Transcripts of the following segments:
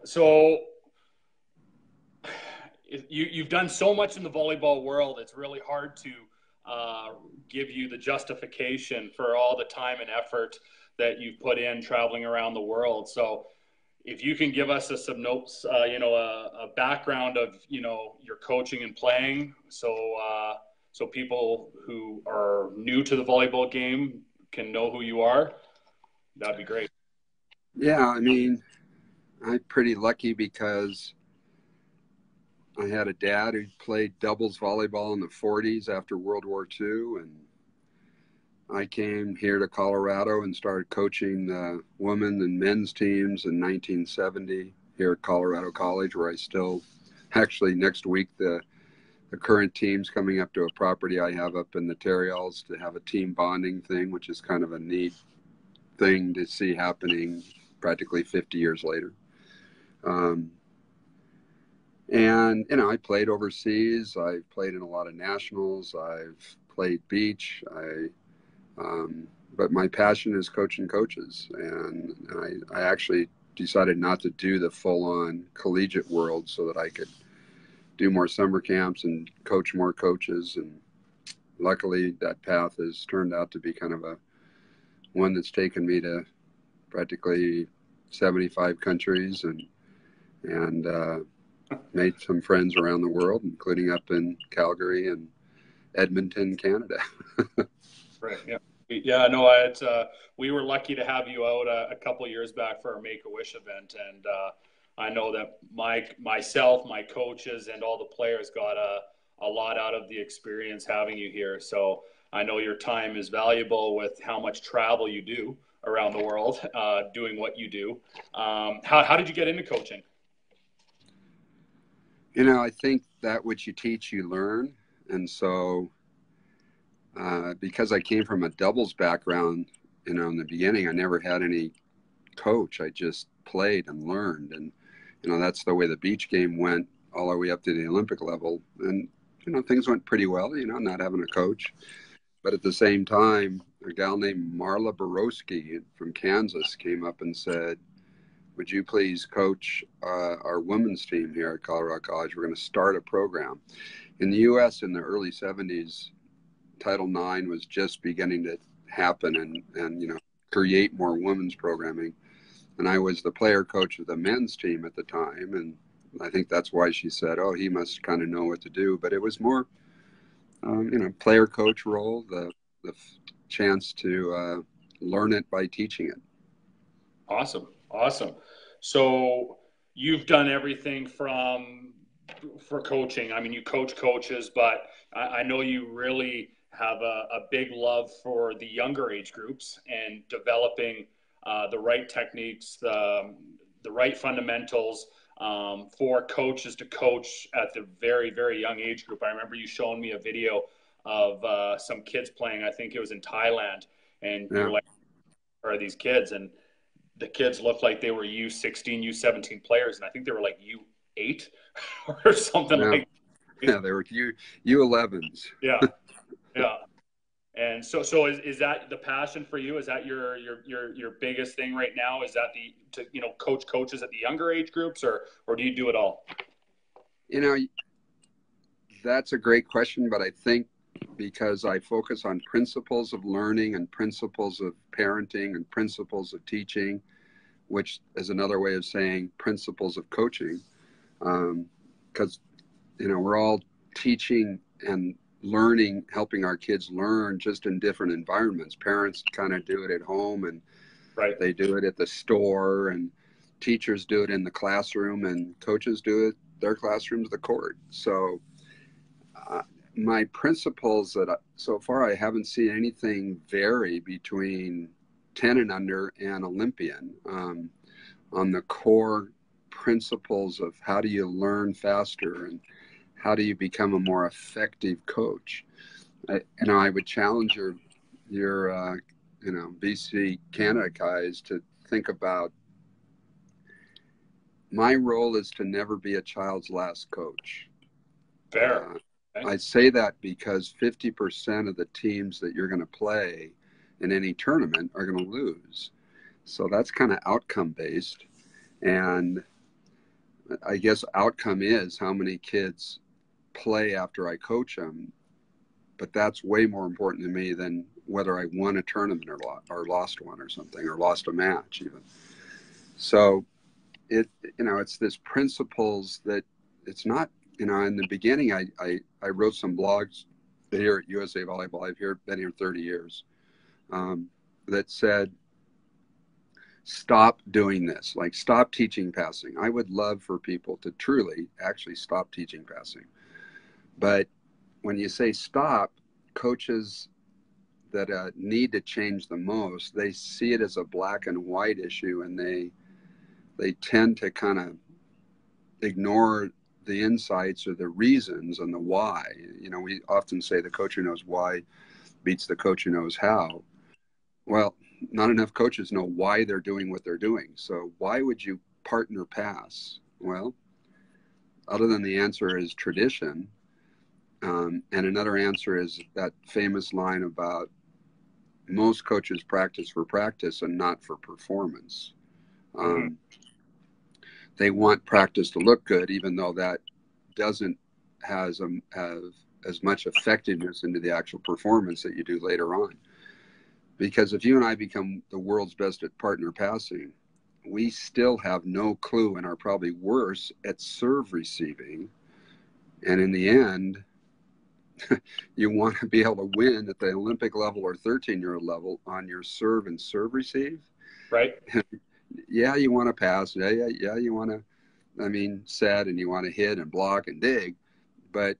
So you've done so much in the volleyball world. It's really hard to uh, give you the justification for all the time and effort that you've put in traveling around the world. So if you can give us some notes, a background of, your coaching and playing, so people who are new to the volleyball game can know who you are, that'd be great. Yeah, I mean, I'm pretty lucky because I had a dad who played doubles volleyball in the 40s after World War II, and I came here to Colorado and started coaching the women and men's teams in 1970 here at Colorado College, where I still actually next week the current team's coming up to a property I have up in the Terrials to have a team bonding thing, which is kind of a neat thing to see happening practically 50 years later. Um, and, I played overseas. I've played in a lot of nationals. I've played beach. But my passion is coaching coaches. And I actually decided not to do the full-on collegiate world so that I could do more summer camps and coach more coaches. And luckily, that path has turned out to be kind of a one that's taken me to practically 75 countries and made some friends around the world, including up in Calgary and Edmonton, Canada. Right. Yeah. Yeah. No, we were lucky to have you out a couple of years back for our Make a Wish event, and I know that myself, my coaches, and all the players got a lot out of the experience having you here. So I know your time is valuable with how much travel you do around the world, doing what you do. How did you get into coaching? I think that what you teach, you learn. And so, because I came from a doubles background, in the beginning, I never had any coach. I just played and learned. And, that's the way the beach game went all the way up to the Olympic level. And, things went pretty well, not having a coach. But at the same time, a gal named Marla Borowski from Kansas came up and said, would you please coach our women's team here at Colorado College? We're going to start a program. In the U.S. in the early 70s, Title IX was just beginning to happen and create more women's programming. And I was the player coach of the men's team at the time. And I think that's why she said, oh, he must kind of know what to do. But it was more, player coach role, the chance to learn it by teaching it. Awesome. Awesome. So you've done everything from for coaching. I mean, you coach coaches, but I know you really have a big love for the younger age groups and developing the right techniques, the right fundamentals for coaches to coach at the very, very young age group. I remember you showing me a video of some kids playing. I think it was in Thailand, and Yeah. you're like, "Where are these kids?" And the kids looked like they were U16, U17 players, and I think they were like U8 or something Yeah. like that. Yeah. They were U11s. Yeah, yeah. And so is that the passion for you? Is that your biggest thing right now? Is that coach coaches at the younger age groups, or do you do it all? You know, that's a great question, but I think because I focus on principles of learning and principles of parenting and principles of teaching, which is another way of saying principles of coaching, because we're all teaching and learning, helping our kids learn just in different environments. Parents kind of do it at home, and Right. they do it at the store, and teachers do it in the classroom, and coaches do it their classrooms, the court. So uh, my principles so far I haven't seen anything vary between 10 and under and Olympian on the core principles of how do you learn faster and how do you become a more effective coach. I would challenge your BC Canada guys to think about my role is to never be a child's last coach. Fair. Okay. I say that because 50% of the teams that you're going to play in any tournament are going to lose. So that's kind of outcome based. And I guess outcome is how many kids play after I coach them, but that's way more important to me than whether I won a tournament or lost one or something, or lost a match even. So it's this principles that it's not, in the beginning, I wrote some blogs here at USA Volleyball. I've been here 30 years, that said, stop doing this, like stop teaching passing. I would love for people to truly actually stop teaching passing. But when you say stop, coaches that need to change the most, they see it as a black and white issue, and they tend to kind of ignore the insights or the reasons and the why. We often say the coach who knows why beats the coach who knows how. Well, not enough coaches know why they're doing what they're doing. So why would you partner pass? Well, other than the answer is tradition. And another answer is that famous line about most coaches practice for practice and not for performance. They want practice to look good, even though that doesn't have as much effectiveness into the actual performance that you do later on. Because if you and I become the world's best at partner passing, we still have no clue and are probably worse at serve receiving. And in the end, you want to be able to win at the Olympic level or 13-year-old level on your serve and serve receive. Right. Yeah, you want to pass. Yeah, you want to, set, and you want to hit and block and dig. But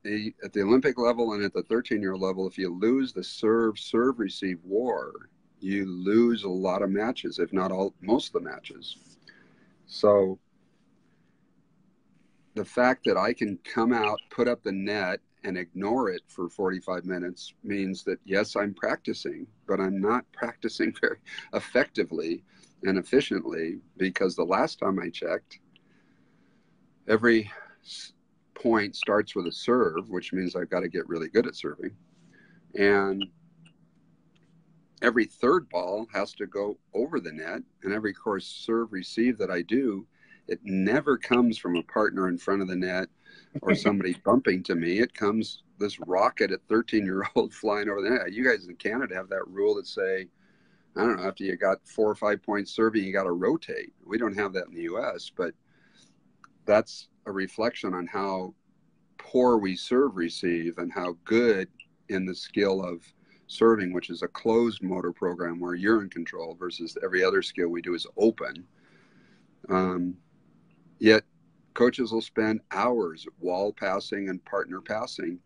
at the Olympic level and at the 13-year-old level, if you lose the serve receive war, you lose a lot of matches, if not most of the matches. So the fact that I can come out, put up the net, and ignore it for 45 minutes means that, yes, I'm practicing, but I'm not practicing very effectively and efficiently, because the last time I checked, every point starts with a serve, which means I've got to get really good at serving. And every third ball has to go over the net. And every course serve receive that I do, it never comes from a partner in front of the net or somebody bumping to me. It comes this rocket at 13-year-old flying over the net. You guys in Canada have that rule that say, I don't know, after you got 4 or 5 points serving, you got to rotate. We don't have that in the US, but that's a reflection on how poor we serve receive and how good in the skill of serving, which is a closed motor program where you're in control, versus every other skill we do is open. Yet coaches will spend hours wall passing and partner passing,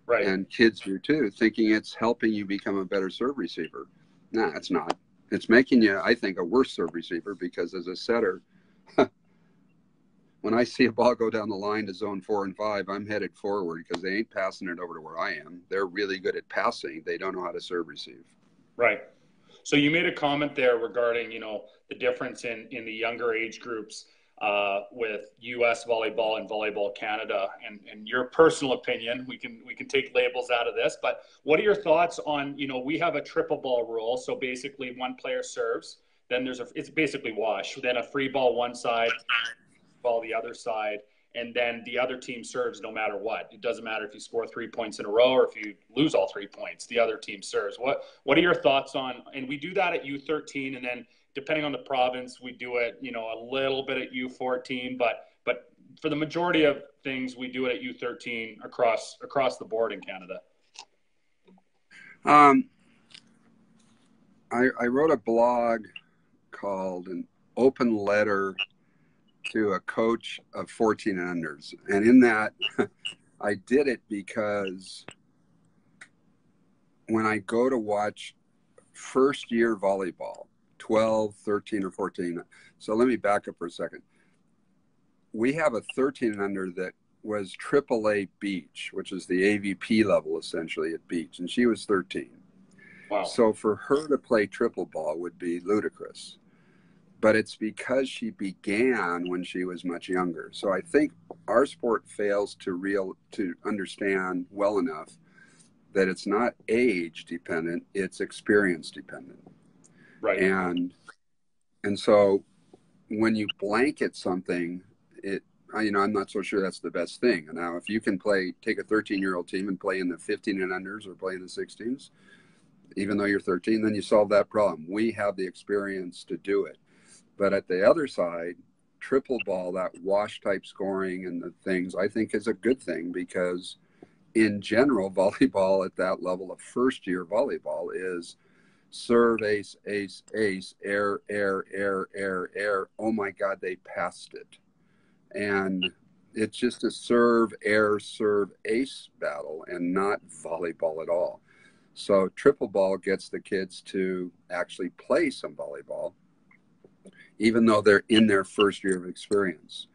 right, and kids do too, thinking it's helping you become a better serve receiver. Nah, it's not. It's making you, I think, a worse serve receiver, because as a setter, when I see a ball go down the line to zone 4 and 5, I'm headed forward, because they ain't passing it over to where I am. They're really good at passing. They don't know how to serve receive. Right. So you made a comment there regarding, the difference in the younger age groups with US Volleyball and Volleyball Canada, and your personal opinion. We can take labels out of this, but what are your thoughts on, we have a triple ball rule. So basically one player serves, then it's basically wash, then a free ball one side, ball the other side, and then the other team serves no matter what. It doesn't matter if you score 3 points in a row or if you lose all 3 points, the other team serves. What are your thoughts on, and we do that at U13, and then depending on the province, we do it, a little bit at U14, but for the majority of things, we do it at U13 across the board in Canada. I wrote a blog called An Open Letter to a Coach of 14 and Unders. And in that, I did it because when I go to watch first year volleyball, 12, 13, or 14. So let me back up for a second. We have a 13 and under that was AAA Beach, which is the AVP level essentially at Beach, and she was 13. Wow. So for her to play triple ball would be ludicrous. But it's because she began when she was much younger. So I think our sport fails to understand well enough that it's not age dependent, it's experience dependent. Right. And so when you blanket something, I'm not so sure that's the best thing. Now, if you can take a 13-year-old team and play in the 15 and unders or play in the 16s, even though you're 13, then you solve that problem. We have the experience to do it. But at the other side, triple ball, that wash type scoring and the things, I think is a good thing, because in general, volleyball at that level of first year volleyball is serve, ace, ace, ace, air, air, air, air, air. Oh my God, they passed it. And it's just a serve, air, serve, ace battle and not volleyball at all. So triple ball gets the kids to actually play some volleyball, even though they're in their first year of experience.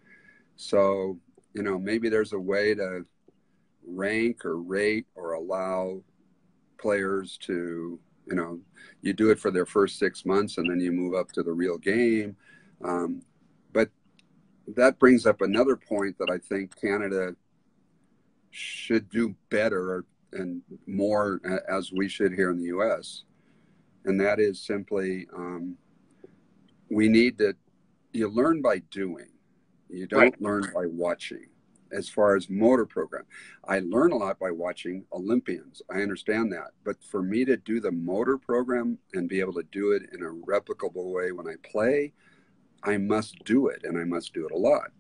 So, maybe there's a way to rank or rate or allow players to, you do it for their first 6 months and then you move up to the real game. But that brings up another point that I think Canada should do better and more, as we should here in the US. And that is simply, we need to, you learn by doing. You don't learn by watching. As far as motor program, I learn a lot by watching Olympians. I understand that. But for me to do the motor program and be able to do it in a replicable way when I play, I must do it, and I must do it a lot.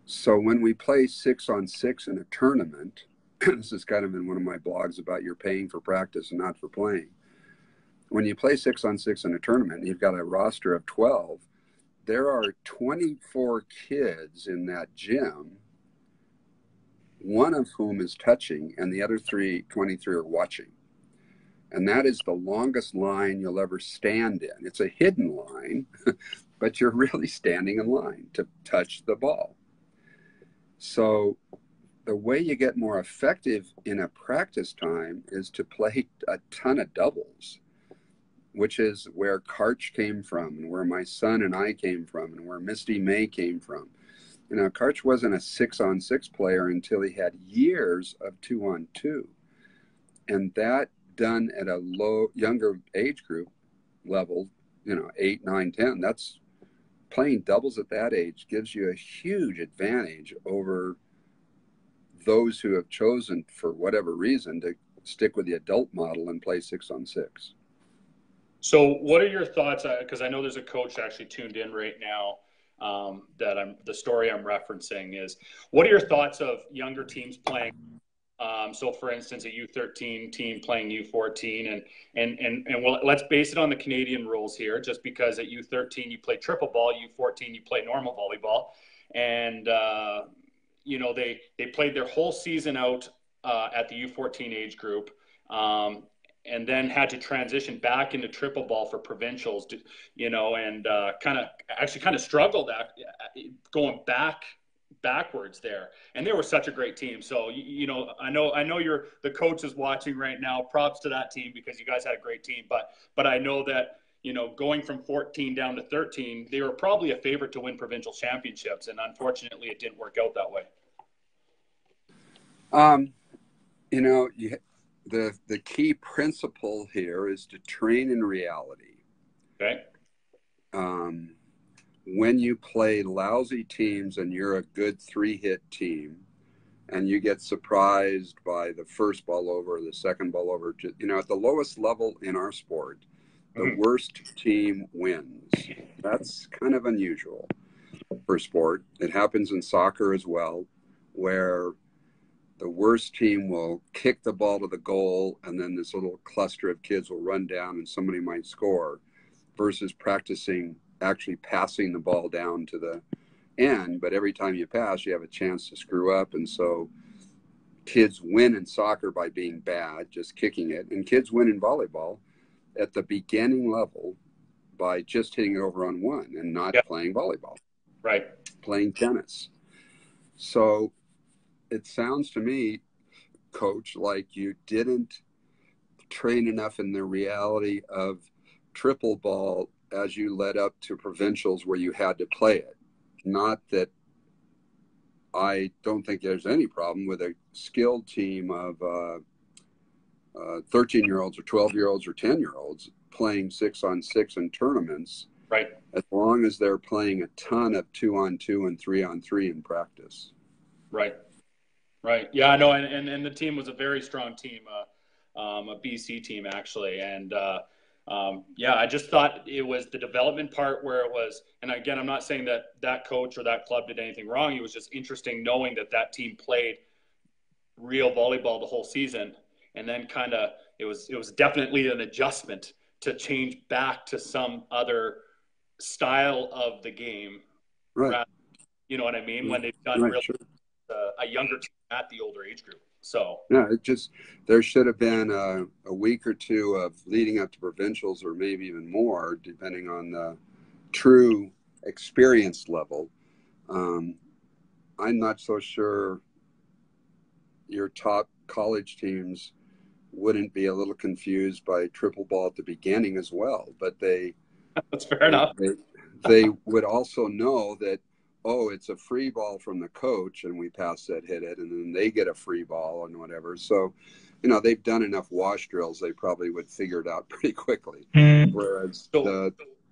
So when we play 6-on-6 in a tournament, this is kind of in one of my blogs about you're paying for practice and not for playing. When you play 6-on-6 in a tournament, you've got a roster of 12. There are 24 kids in that gym, one of whom is touching, and the other 23 are watching. And that is the longest line you'll ever stand in. It's a hidden line, but you're really standing in line to touch the ball. So the way you get more effective in a practice time is to play a ton of doubles, which is where Karch came from and where my son and I came from and where Misty May came from. Karch wasn't a 6-on-6 player until he had years of 2-on-2. And that done at a younger age group level, 8, 9, 10, that's playing doubles at that age gives you a huge advantage over those who have chosen, for whatever reason, to stick with the adult model and play 6-on-6. So what are your thoughts? Because I know there's a coach actually tuned in right now. The story I'm referencing is, what are your thoughts of younger teams playing? So for instance, a U13 team playing U14 and well, let's base it on the Canadian rules here, just because at U13 you play triple ball, U14 you play normal volleyball. And, they played their whole season out at the U14 age group. And then had to transition back into triple ball for provincials, and kind of struggled going backwards there. And they were such a great team. So, I know you're the coach is watching right now. Props to that team, because you guys had a great team. But I know that, going from 14 down to 13, they were probably a favorite to win provincial championships. And unfortunately, it didn't work out that way. The key principle here is to train in reality. Okay. When you play lousy teams and you're a good 3-hit team and you get surprised by the first ball over or the second ball over, at the lowest level in our sport, the worst team wins. That's kind of unusual for sport. It happens in soccer as well, where the worst team will kick the ball to the goal, and then this little cluster of kids will run down and somebody might score, versus practicing actually passing the ball down to the end. But every time you pass, you have a chance to screw up. And so kids win in soccer by being bad, just kicking it. And kids win in volleyball at the beginning level by just hitting it over on one and not playing volleyball. Right. Playing tennis. So it sounds to me, Coach, like you didn't train enough in the reality of triple ball as you led up to provincials where you had to play it. Not that I don't think there's any problem with a skilled team of 13-year-olds or 12-year-olds or 10-year-olds playing 6-on-6 in tournaments Right. as long as they're playing a ton of 2-on-2 and 3-on-3 in practice. Right. Right. Yeah, I know. And the team was a very strong team, a BC team, actually. And yeah, I just thought it was the development part where it was, and again, I'm not saying that that coach or that club did anything wrong. It was just interesting knowing that that team played real volleyball the whole season. And then kind of, it was definitely an adjustment to change back to some other style of the game. Right. Rather, you know what I mean? When they've done Right. really Sure. a younger team at the older age group. So Yeah, there should have been a week or two of leading up to provincials, or maybe even more, depending on the true experience level. Um, I'm not so sure your top college teams wouldn't be a little confused by triple ball at the beginning as well, but that's fair they, enough. they, they would also know that, oh, it's a free ball from the coach and we pass that, hit it, and then they get a free ball and whatever. So, they've done enough wash drills, they probably would figure it out pretty quickly. Whereas So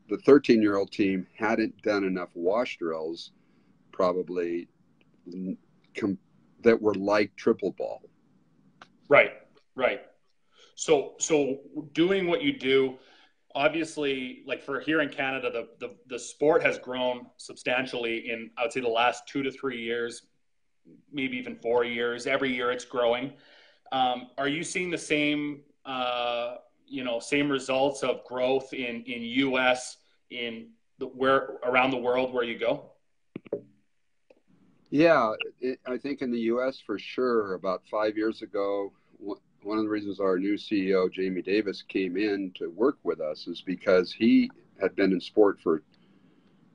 the 13-year-old team hadn't done enough wash drills, probably, that were like triple ball. right, right. So doing what you do, obviously, like for here in Canada, the sport has grown substantially in, I would say, the last 2 to 3 years, maybe even 4 years. Every year it's growing. Are you seeing the same, same results of growth in U.S. in where around the world where you go? Yeah, I think in the U.S. for sure. About 5 years ago, one of the reasons our new CEO, Jamie Davis, came in to work with us is because he had been in sport for,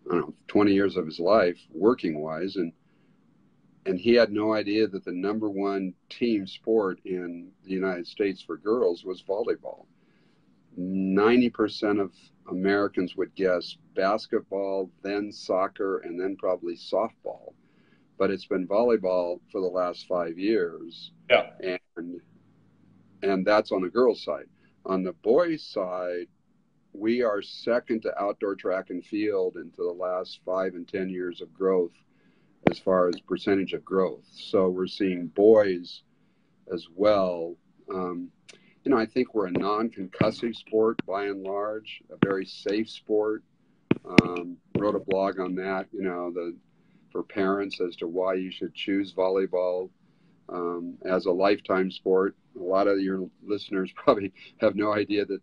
I don't know, 20 years of his life, working wise, and he had no idea that the number one team sport in the United States for girls was volleyball. 90% of Americans would guess basketball, then soccer, and then probably softball, but it's been volleyball for the last 5 years, Yeah. and that's on the girls' side. On the boys' side, we are second to outdoor track and field into the last 5 and 10 years of growth as far as percentage of growth. So we're seeing boys as well. I think we're a non-concussive sport by and large, a very safe sport. Wrote a blog on that, for parents as to why you should choose volleyball as a lifetime sport. A lot of your listeners probably have no idea that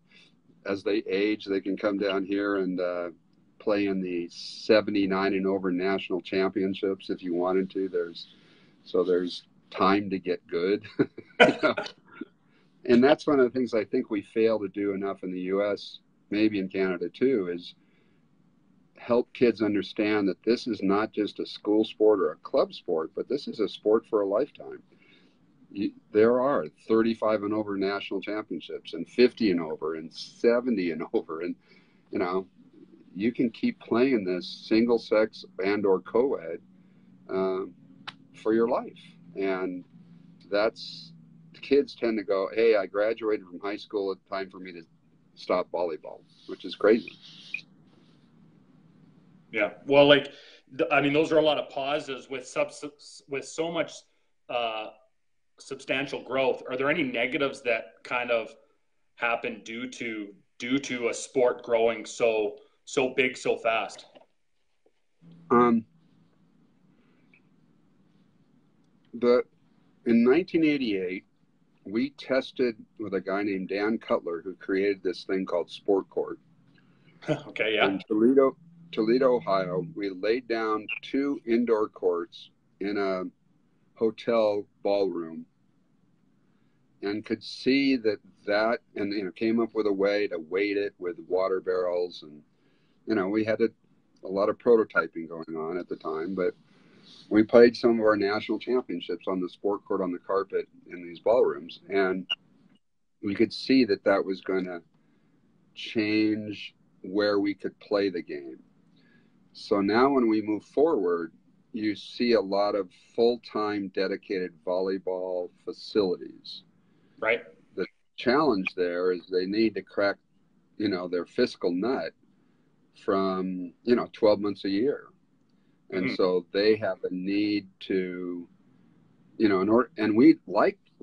as they age, they can come down here and play in the 79 and over national championships if you wanted to. There's time to get good. And that's one of the things I think we fail to do enough in the U.S., maybe in Canada too, is help kids understand that this is not just a school sport or a club sport, but this is a sport for a lifetime. There are 35 and over national championships, and 50 and over, and 70 and over, and you can keep playing this single sex and or co-ed for your life. And that's, kids tend to go, hey, I graduated from high school, it's time for me to stop volleyball, which is crazy. Yeah. Well, like, I mean, those are a lot of positives with so much substantial growth. Are there any negatives that kind of happen due to a sport growing so big so fast? Um, the in 1988, we tested with a guy named Dan Cutler who created this thing called Sport Court. Okay. Yeah. In Toledo, Ohio. We laid down 2 indoor courts in a hotel ballroom and could see and came up with a way to weight it with water barrels. And we had a lot of prototyping going on at the time, but we played some of our national championships on the sport court on the carpet in these ballrooms, and we could see that was going to change where we could play the game. So now when we move forward, you see a lot of full-time dedicated volleyball facilities. Right. The challenge there is they need to crack, their fiscal nut from, 12 months a year. And so they have a need to, and we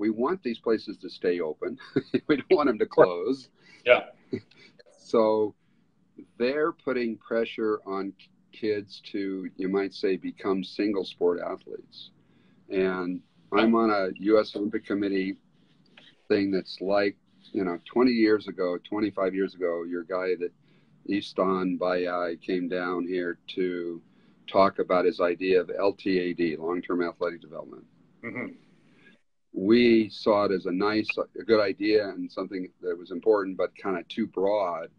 want these places to stay open. We don't want them to close. Yeah. So they're putting pressure on kids to, you might say, become single sport athletes. And I'm on a U.S. Olympic Committee thing that's like, 20 years ago, 25 years ago, your guy that Istan Bayai came down here to talk about his idea of LTAD, long-term athletic development. We saw it as a good idea and something that was important, but kind of too broad.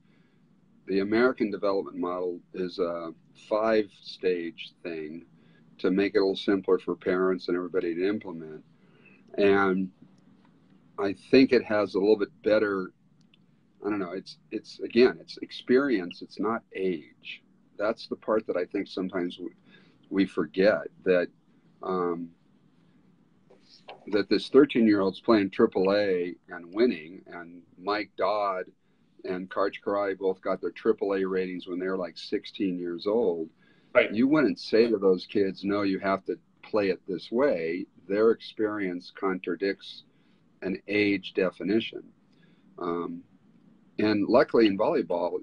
The American development model is a 5-stage thing to make it a little simpler for parents and everybody to implement. And I think it has a little bit better, I don't know, it's experience, it's not age. That's the part that I think sometimes we forget, that that this 13-year-old's playing AAA and winning, and Mike Dodd and Karch Karai both got their AAA ratings when they were like 16 years old. Right. You wouldn't say to those kids, no, you have to play it this way. Their experience contradicts an age definition. And luckily in volleyball,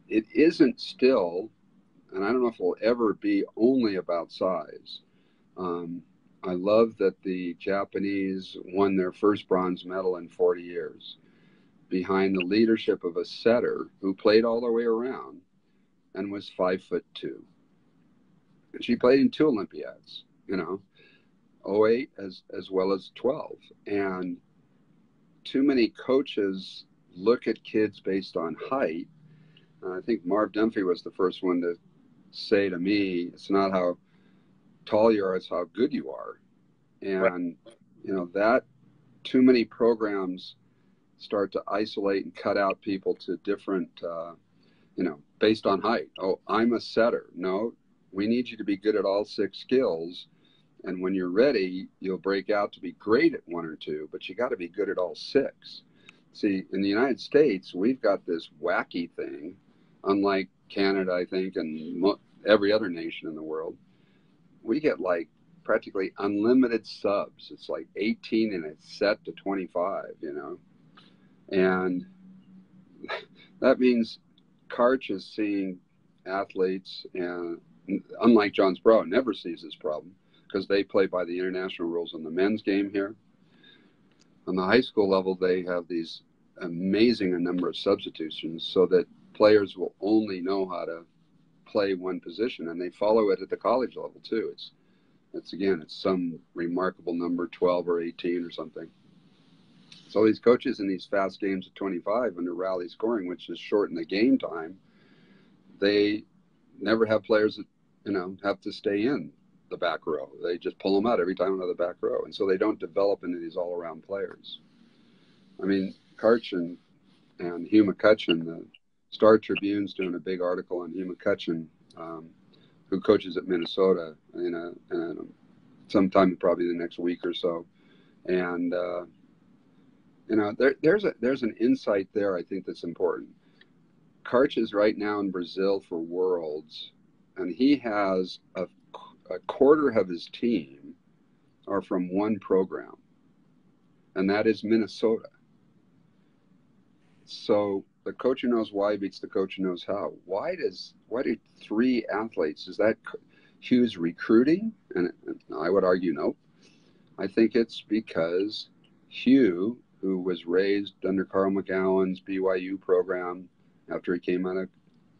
it isn't still, and I don't know if it will ever be only about size. I love that the Japanese won their first bronze medal in 40 years behind the leadership of a setter who played all the way around and was 5'2". And she played in 2 Olympiads, 08 as well as 12. And too many coaches look at kids based on height. I think Marv Dunphy was the first one to say to me, it's not how tall you are, it's how good you are. And, that too many programs start to isolate and cut out people to different, based on height. Oh, I'm a setter. No, we need you to be good at all 6 skills. And when you're ready, you'll break out to be great at 1 or 2, but you got to be good at all 6. See, in the United States, we've got this wacky thing, unlike Canada, I think, and every other nation in the world. We get like practically unlimited subs. It's like 18 and it's set to 25, and that means Karch is seeing athletes, and unlike John Sproul, never sees this problem because they play by the international rules on the men's game here. On the high school level, they have these amazing number of substitutions so that players will only know how to play one position, and they follow it at the college level too. It's some remarkable number, 12 or 18 or something. So these coaches in these fast games at 25 under rally scoring, which is shorten the game time, they never have players that, have to stay in the back row. They just pull them out every time out of the back row. And so they don't develop into these all-around players. I mean, Karch and Hugh McCutcheon, the Star Tribune's doing a big article on Hugh McCutcheon, who coaches at Minnesota, sometime probably the next week or so. And, there's an insight there I think that's important. Karch is right now in Brazil for Worlds, and he has a quarter of his team are from one program, and that is Minnesota. So the coach who knows why beats the coach who knows how. Why do 3 athletes? Is that Hugh's recruiting? And I would argue no. I think it's because Hugh, who was raised under Carl McGowan's BYU program after he came out of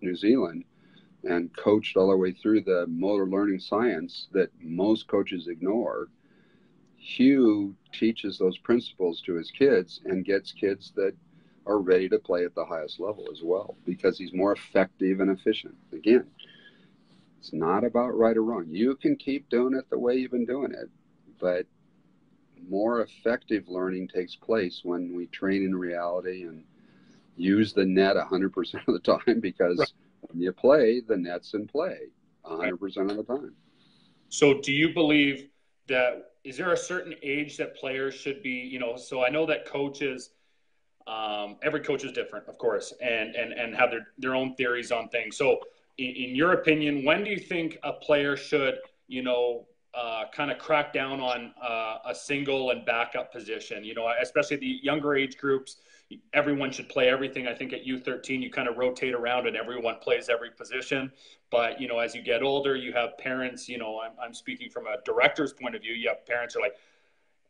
New Zealand and coached all the way through the motor learning science that most coaches ignore, Hugh teaches those principles to his kids and gets kids that are ready to play at the highest level as well, because he's more effective and efficient. Again, it's not about right or wrong. You can keep doing it the way you've been doing it, but more effective learning takes place when we train in reality and use the net 100% of the time, because when you play, the net's in play 100% of the time. So do you believe that, is there a certain age that players should be, so I know that coaches Every coach is different, of course, and have their own theories on things. So, in your opinion, when do you think a player should, kind of crack down on a single and backup position? Especially the younger age groups, everyone should play everything. I think at U13, you kind of rotate around and everyone plays every position. But, as you get older, you have parents, I'm speaking from a director's point of view. You have parents who are like,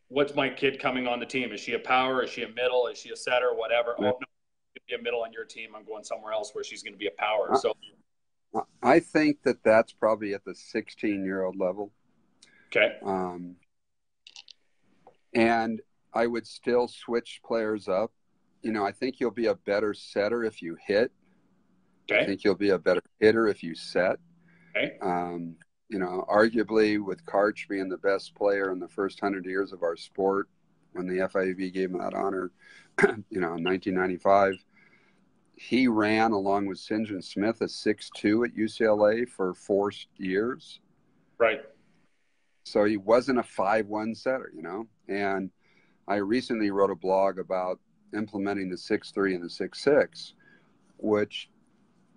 what's my kid coming on the team? Is she a power? Is she a middle? Is she a setter? Whatever. Yeah. Oh, no, be a middle on your team. I'm going somewhere else where she's going to be a power. So I think that's probably at the 16-year-old level. Okay. And I would still switch players up. I think you'll be a better setter if you hit. Okay. I think you'll be a better hitter if you set. Okay. Arguably with Karch being the best player in the first 100 years of our sport, when the FIVB gave him that honor, in 1995, he ran along with St. John Smith a 6'2" at UCLA for 4 years. Right. So he wasn't a 5'1" setter, and I recently wrote a blog about implementing the 6'3" and the 6'6", which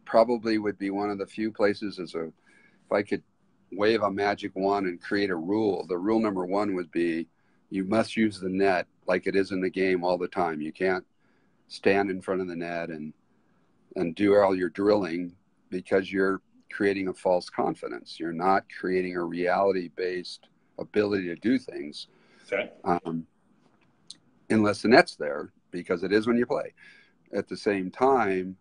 probably would be one of the few places if I could wave a magic wand and create a rule. The rule number 1 would be you must use the net like it is in the game all the time. You can't stand in front of the net and do all your drilling, because you're creating a false confidence. You're not creating a reality-based ability to do things. Okay. Unless the net's there, because it is when you play. At the same time,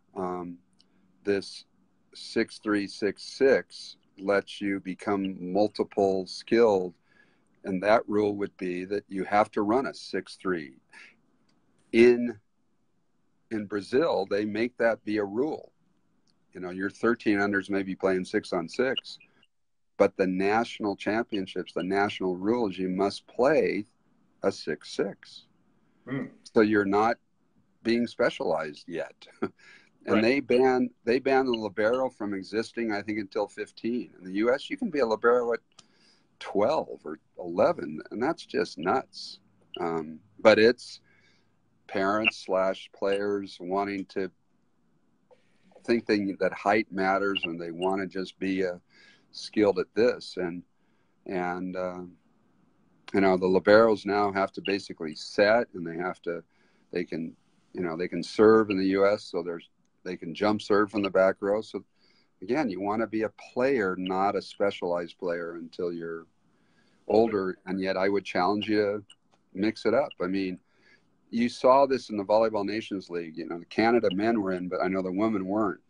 this 6'3", 6'6" lets you become multiple skilled, and that rule would be that you have to run a 6'3". In Brazil, they make that be a rule. Your 13 unders may be playing 6-on-6, but the national championships, the national rule is you must play a 6'6". So you're not being specialized yet. And right. they banned the libero from existing, I think, until 15. In the U.S., you can be a libero at 12 or 11, and that's just nuts. But it's parents / players wanting to think that height matters, and they want to just be skilled at this. And the liberos now have to basically set, and they can serve in the U.S., so they can jump serve from the back row. So again, you want to be a player, not a specialized player, until you're older. And yet I would challenge you to mix it up. I mean, you saw this in the Volleyball Nations League. The Canada men were in, but I know the women weren't.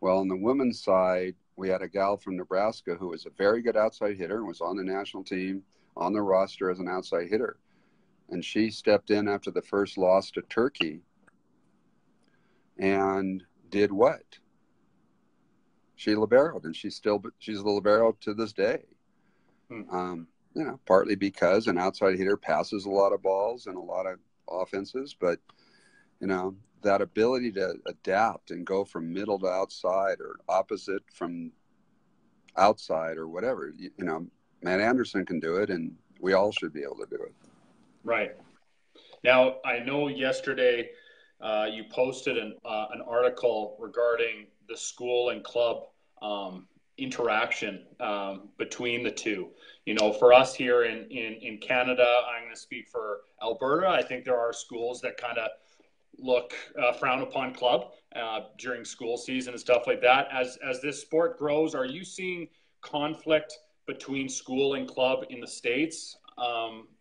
Well, on the women's side, we had a gal from Nebraska who was a very good outside hitter and was on the national team, on the roster as an outside hitter. And she stepped in after the first loss to Turkey and did what? She liberoed, and she's the libero to this day. Partly because an outside hitter passes a lot of balls and a lot of offenses, but that ability to adapt and go from middle to outside, or opposite from outside, or whatever, Matt Anderson can do it, and we all should be able to do it. Right. Now, I know yesterday you posted an article regarding the school and club interaction between the two. For us here in Canada, I'm going to speak for Alberta. I think there are schools that kind of frown upon club during school season and stuff like that. As this sport grows, are you seeing conflict between school and club in the States?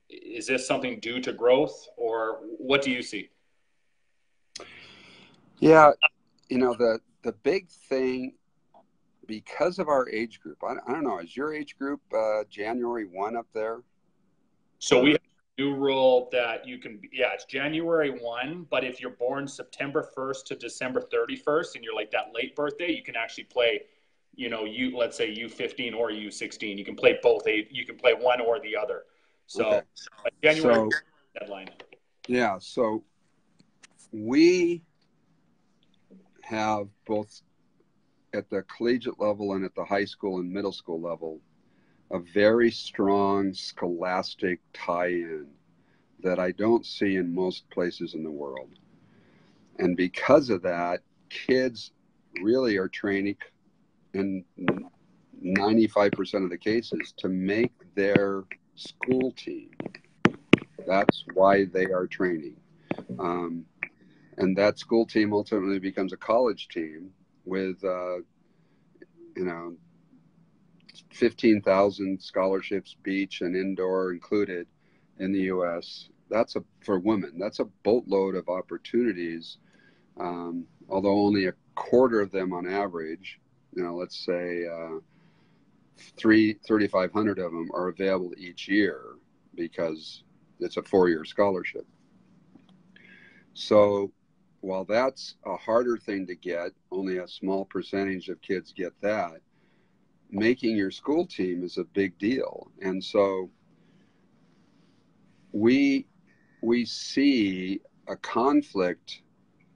Is this something due to growth, or what do you see? Yeah, the big thing, because of our age group, I don't know, is your age group January 1 up there? So we have a new rule that you can, it's January 1, but if you're born September 1st to December 31st and you're like that late birthday, you can actually play, let's say U15 or U16. You can play both. You can play one or the other. So okay. January deadline. Yeah, so we have both at the collegiate level and at the high school and middle school level a very strong scholastic tie-in that I don't see in most places in the world. And because of that, kids really are training in 95% of the cases to make their school team. That's why they are training. And that school team ultimately becomes a college team with, 15,000 scholarships, beach and indoor included in the U.S. For women, that's a boatload of opportunities. Although only a quarter of them on average, let's say 3,500 of them are available each year because it's a 4-year scholarship. So while that's a harder thing to get, only a small percentage of kids get that, making your school team is a big deal. And so we see a conflict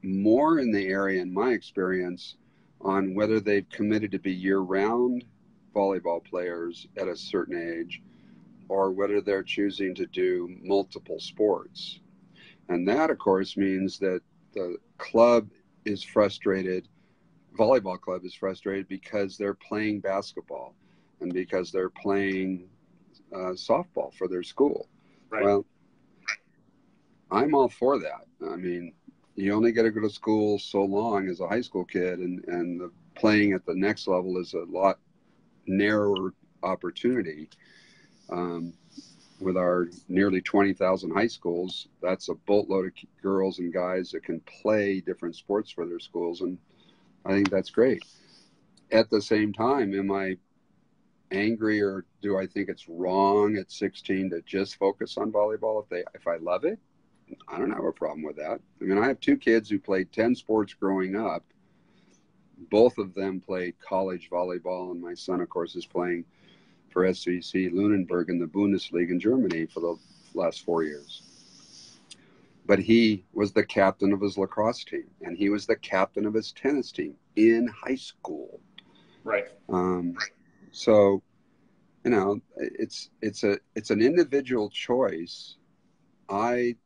more in the area, in my experience, on whether they've committed to be year-round volleyball players at a certain age or whether they're choosing to do multiple sports. And that, of course, means that the club is frustrated, volleyball club is frustrated because they're playing basketball and because they're playing softball for their school. Right. Well, I'm all for that. I mean, you only get to go to school so long as a high school kid, and the playing at the next level is a lot narrower opportunity. With our nearly 20,000 high schools, that's a boatload of girls and guys that can play different sports for their schools, and I think that's great. At the same time, am I angry, or do I think it's wrong at 16 to just focus on volleyball if I love it? I don't have a problem with that. I mean, I have 2 kids who played 10 sports growing up. Both of them played college volleyball, and my son, of course, is playing for SVC Lunenburg in the Bundesliga in Germany for the last 4 years. But he was the captain of his lacrosse team, and he was the captain of his tennis team in high school. Right. So, it's an individual choice. I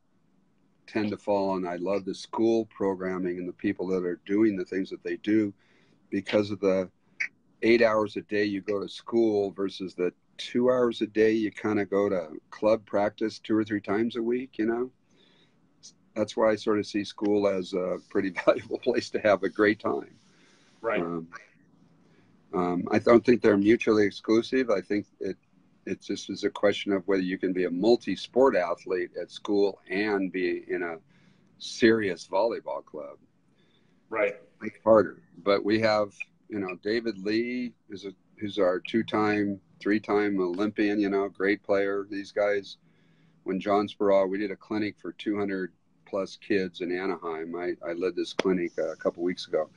tend to fall on, I love the school programming and the people that are doing the things that they do because of the 8 hours a day you go to school versus the 2 hours a day you kind of go to club practice 2 or 3 times a week. That's why I sort of see school as a pretty valuable place to have a great time. Right. I don't think they're mutually exclusive. I think it just is a question of whether you can be a multi-sport athlete at school and be in a serious volleyball club. Right. It's harder. But we have, David Lee, who's our 2-time, 3-time Olympian, great player. These guys, when John Speraw, we did a clinic for 200 plus kids in Anaheim. I led this clinic a couple weeks ago,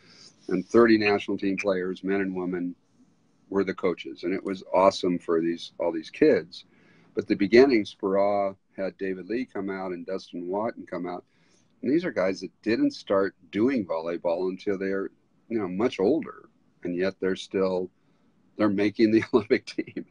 and 30 national team players, men and women, were the coaches, and it was awesome for all these kids. But the beginning, Speraw had David Lee come out and Dustin Watton come out, and these are guys that didn't start doing volleyball until they're much older, and yet they're making the Olympic team.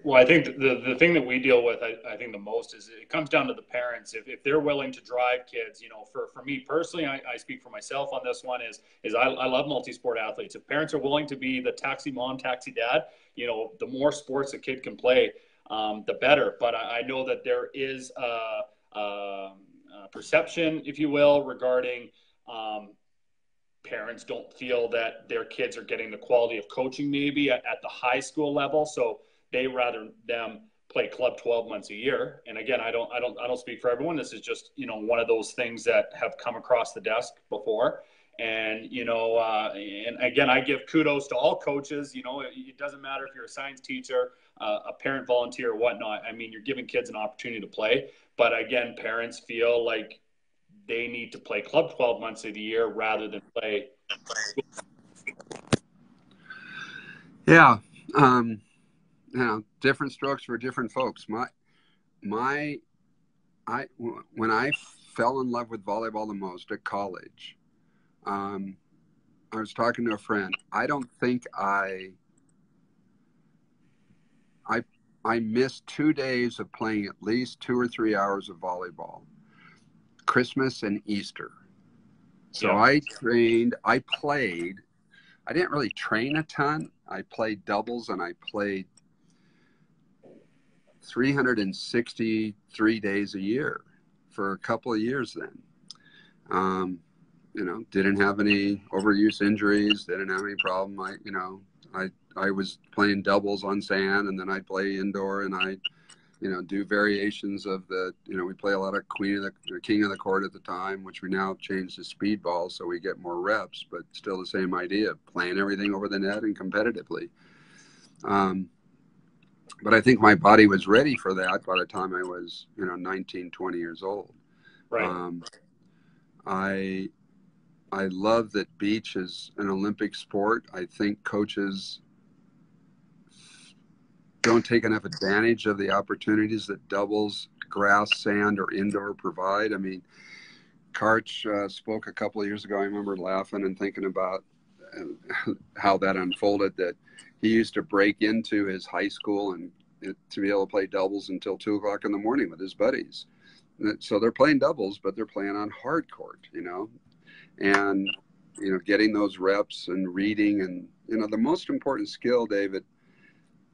Well, I think the thing that we deal with, I think the most is it comes down to the parents. If they're willing to drive kids, for me personally, I speak for myself on this one, is I love multi-sport athletes. If parents are willing to be the taxi mom, taxi dad, the more sports a kid can play, the better. But I know that there is a perception, if you will, regarding parents don't feel that their kids are getting the quality of coaching maybe at the high school level. So they rather them play club 12 months a year. And again, I don't speak for everyone. This is just, one of those things that have come across the desk before. And, and again, I give kudos to all coaches. It doesn't matter if you're a science teacher, a parent volunteer or whatnot. I mean, you're giving kids an opportunity to play. But again, parents feel like they need to play club 12 months of the year rather than play. Yeah. Different strokes for different folks. When I fell in love with volleyball the most at college, I was talking to a friend. I don't think I missed 2 days of playing at least 2 or 3 hours of volleyball. Christmas and Easter. So Yeah. I played. I didn't really train a ton. I played doubles, and I played 363 days a year for a couple of years then. Didn't have any overuse injuries, didn't have any problem. I was playing doubles on sand, and then I'd play indoor, and I'd, do variations of we play a lot of king of the court at the time, which we now changed to speedball, so we get more reps, but still the same idea, playing everything over the net and competitively. But I think my body was ready for that by the time I was, 19, 20 years old. Right. I love that beach is an Olympic sport. I think coaches don't take enough advantage of the opportunities that doubles, grass, sand, or indoor provide. I mean, Karch spoke a couple of years ago. I remember laughing and thinking about how that unfolded, that he used to break into his high school and to be able to play doubles until 2 o'clock in the morning with his buddies. So they're playing doubles, but they're playing on hard court, and, getting those reps and reading. And, the most important skill, David,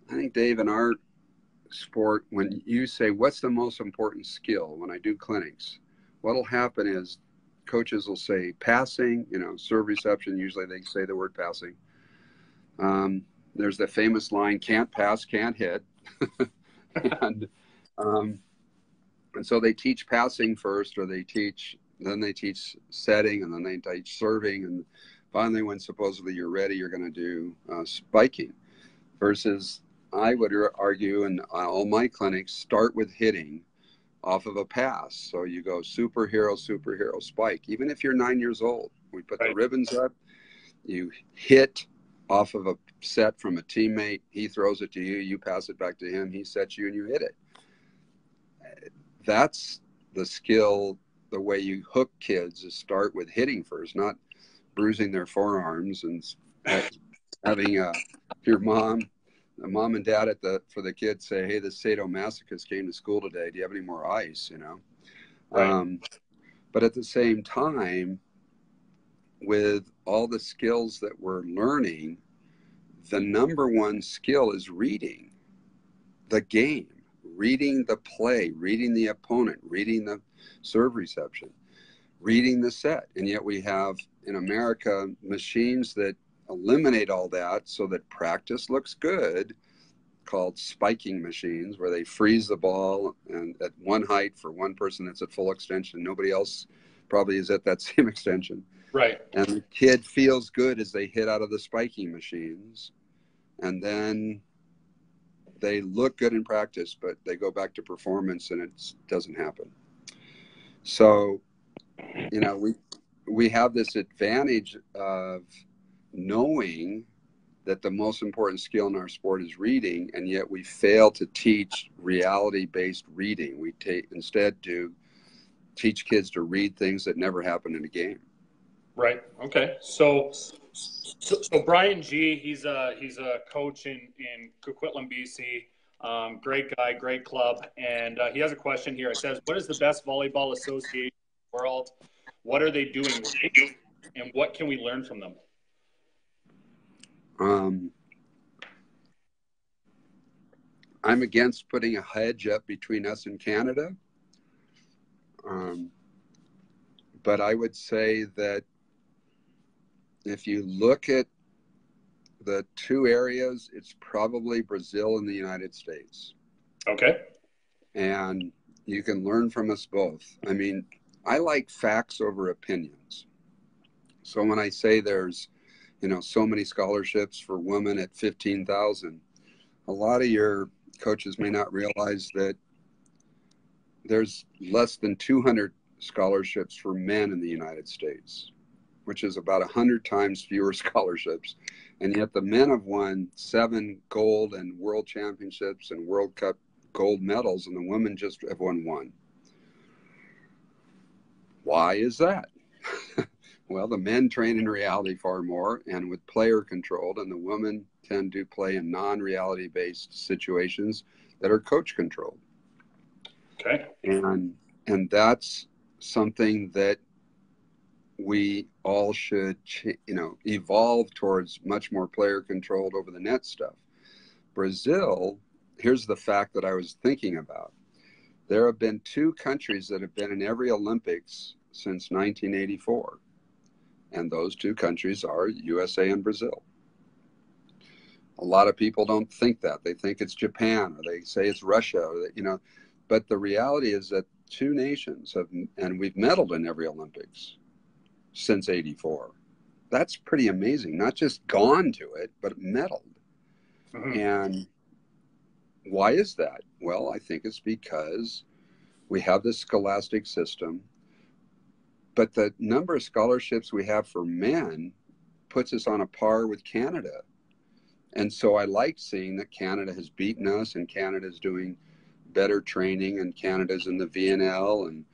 I think, Dave, in our sport, when you say, what's the most important skill when I do clinics, what'll happen is coaches will say passing, serve reception. Usually they say the word passing. There's the famous line, can't pass, can't hit. and so they teach passing first, or then they teach setting, and then they teach serving. And finally, when supposedly you're ready, you're going to do spiking. Versus, I would argue, in all my clinics, start with hitting off of a pass. So you go superhero, spike. Even if you're 9 years old, we put the ribbons up, you hit off of a set from a teammate, he throws it to you, you pass it back to him, he sets you, and you hit it. That's the skill. The way you hook kids is start with hitting first, not bruising their forearms and having your mom and dad for the kids say, hey, the sadomasochist came to school today, do you have any more ice? Right. But at the same time, with all the skills that we're learning, the number one skill is reading the game, reading the play, reading the opponent, reading the serve reception, reading the set. And yet we have in America machines that eliminate all that so that practice looks good, called spiking machines, where they freeze the ball and at one height for one person that's at full extension. Nobody else probably is at that same extension. Right. And the kid feels good as they hit out of the spiking machines. And then they look good in practice, but they go back to performance and it doesn't happen. So, we have this advantage of knowing that the most important skill in our sport is reading, and yet we fail to teach reality-based reading. We instead teach kids to read things that never happen in a game. Right. Okay. So Brian G, he's a coach in Coquitlam, BC. Great guy, great club, and he has a question here. It says, "What is the best volleyball association in the world? What are they doing right, and what can we learn from them?" I'm against putting a hedge up between us and Canada, but I would say that if you look at the two areas, it's probably Brazil and the United States. Okay. And you can learn from us both. I mean, I like facts over opinions. So when I say there's, so many scholarships for women at 15,000, a lot of your coaches may not realize that there's less than 200 scholarships for men in the United States, which is about 100 times fewer scholarships. And yet the men have won 7 gold and world championships and World Cup gold medals, and the women just have won 1. Why is that? Well, the men train in reality far more and with player controlled, and the women tend to play in non-reality based situations that are coach controlled. Okay. And that's something that we all should, evolve towards much more player controlled over the net stuff. Brazil, here's the fact that I was thinking about. There have been 2 countries that have been in every Olympics since 1984. And those 2 countries are USA and Brazil. A lot of people don't think that. They think it's Japan, or they say it's Russia, or but the reality is that 2 nations have, and we've medaled in every Olympics since 84. That's pretty amazing. Not just gone to it, but medaled. Mm-hmm. And why is that? Well, I think it's because we have this scholastic system, but the number of scholarships we have for men puts us on a par with Canada. And so I like seeing that Canada has beaten us, and Canada's doing better training, and Canada's in the VNL, and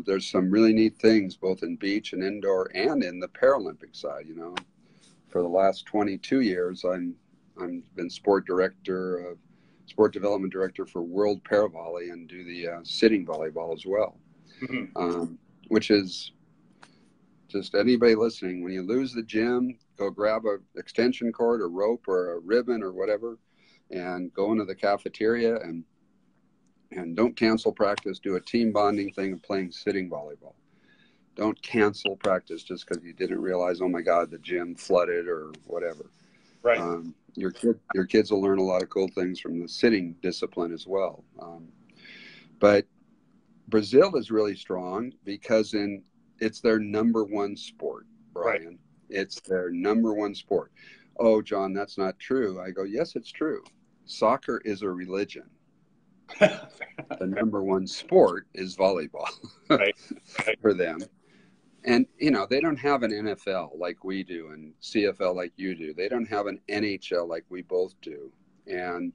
there's some really neat things both in beach and indoor and in the Paralympic side. For the last 22 years, I'm been sport development director for World Paravolley, and do the sitting volleyball as well, mm-hmm. Which is just anybody listening. When you lose the gym, go grab an extension cord or rope or a ribbon or whatever, and go into the cafeteria and don't cancel practice. Do a team bonding thing of playing sitting volleyball. Don't cancel practice just because you didn't realize, oh my God, the gym flooded or whatever. Right. Your kids will learn a lot of cool things from the sitting discipline as well. But Brazil is really strong because it's their number 1 sport, Brian. Right. It's their number 1 sport. Oh, John, that's not true. I go, yes, it's true. Soccer is a religion. The number 1 sport is volleyball. Right. For them. And, they don't have an NFL like we do, and CFL like you do. They don't have an NHL like we both do. And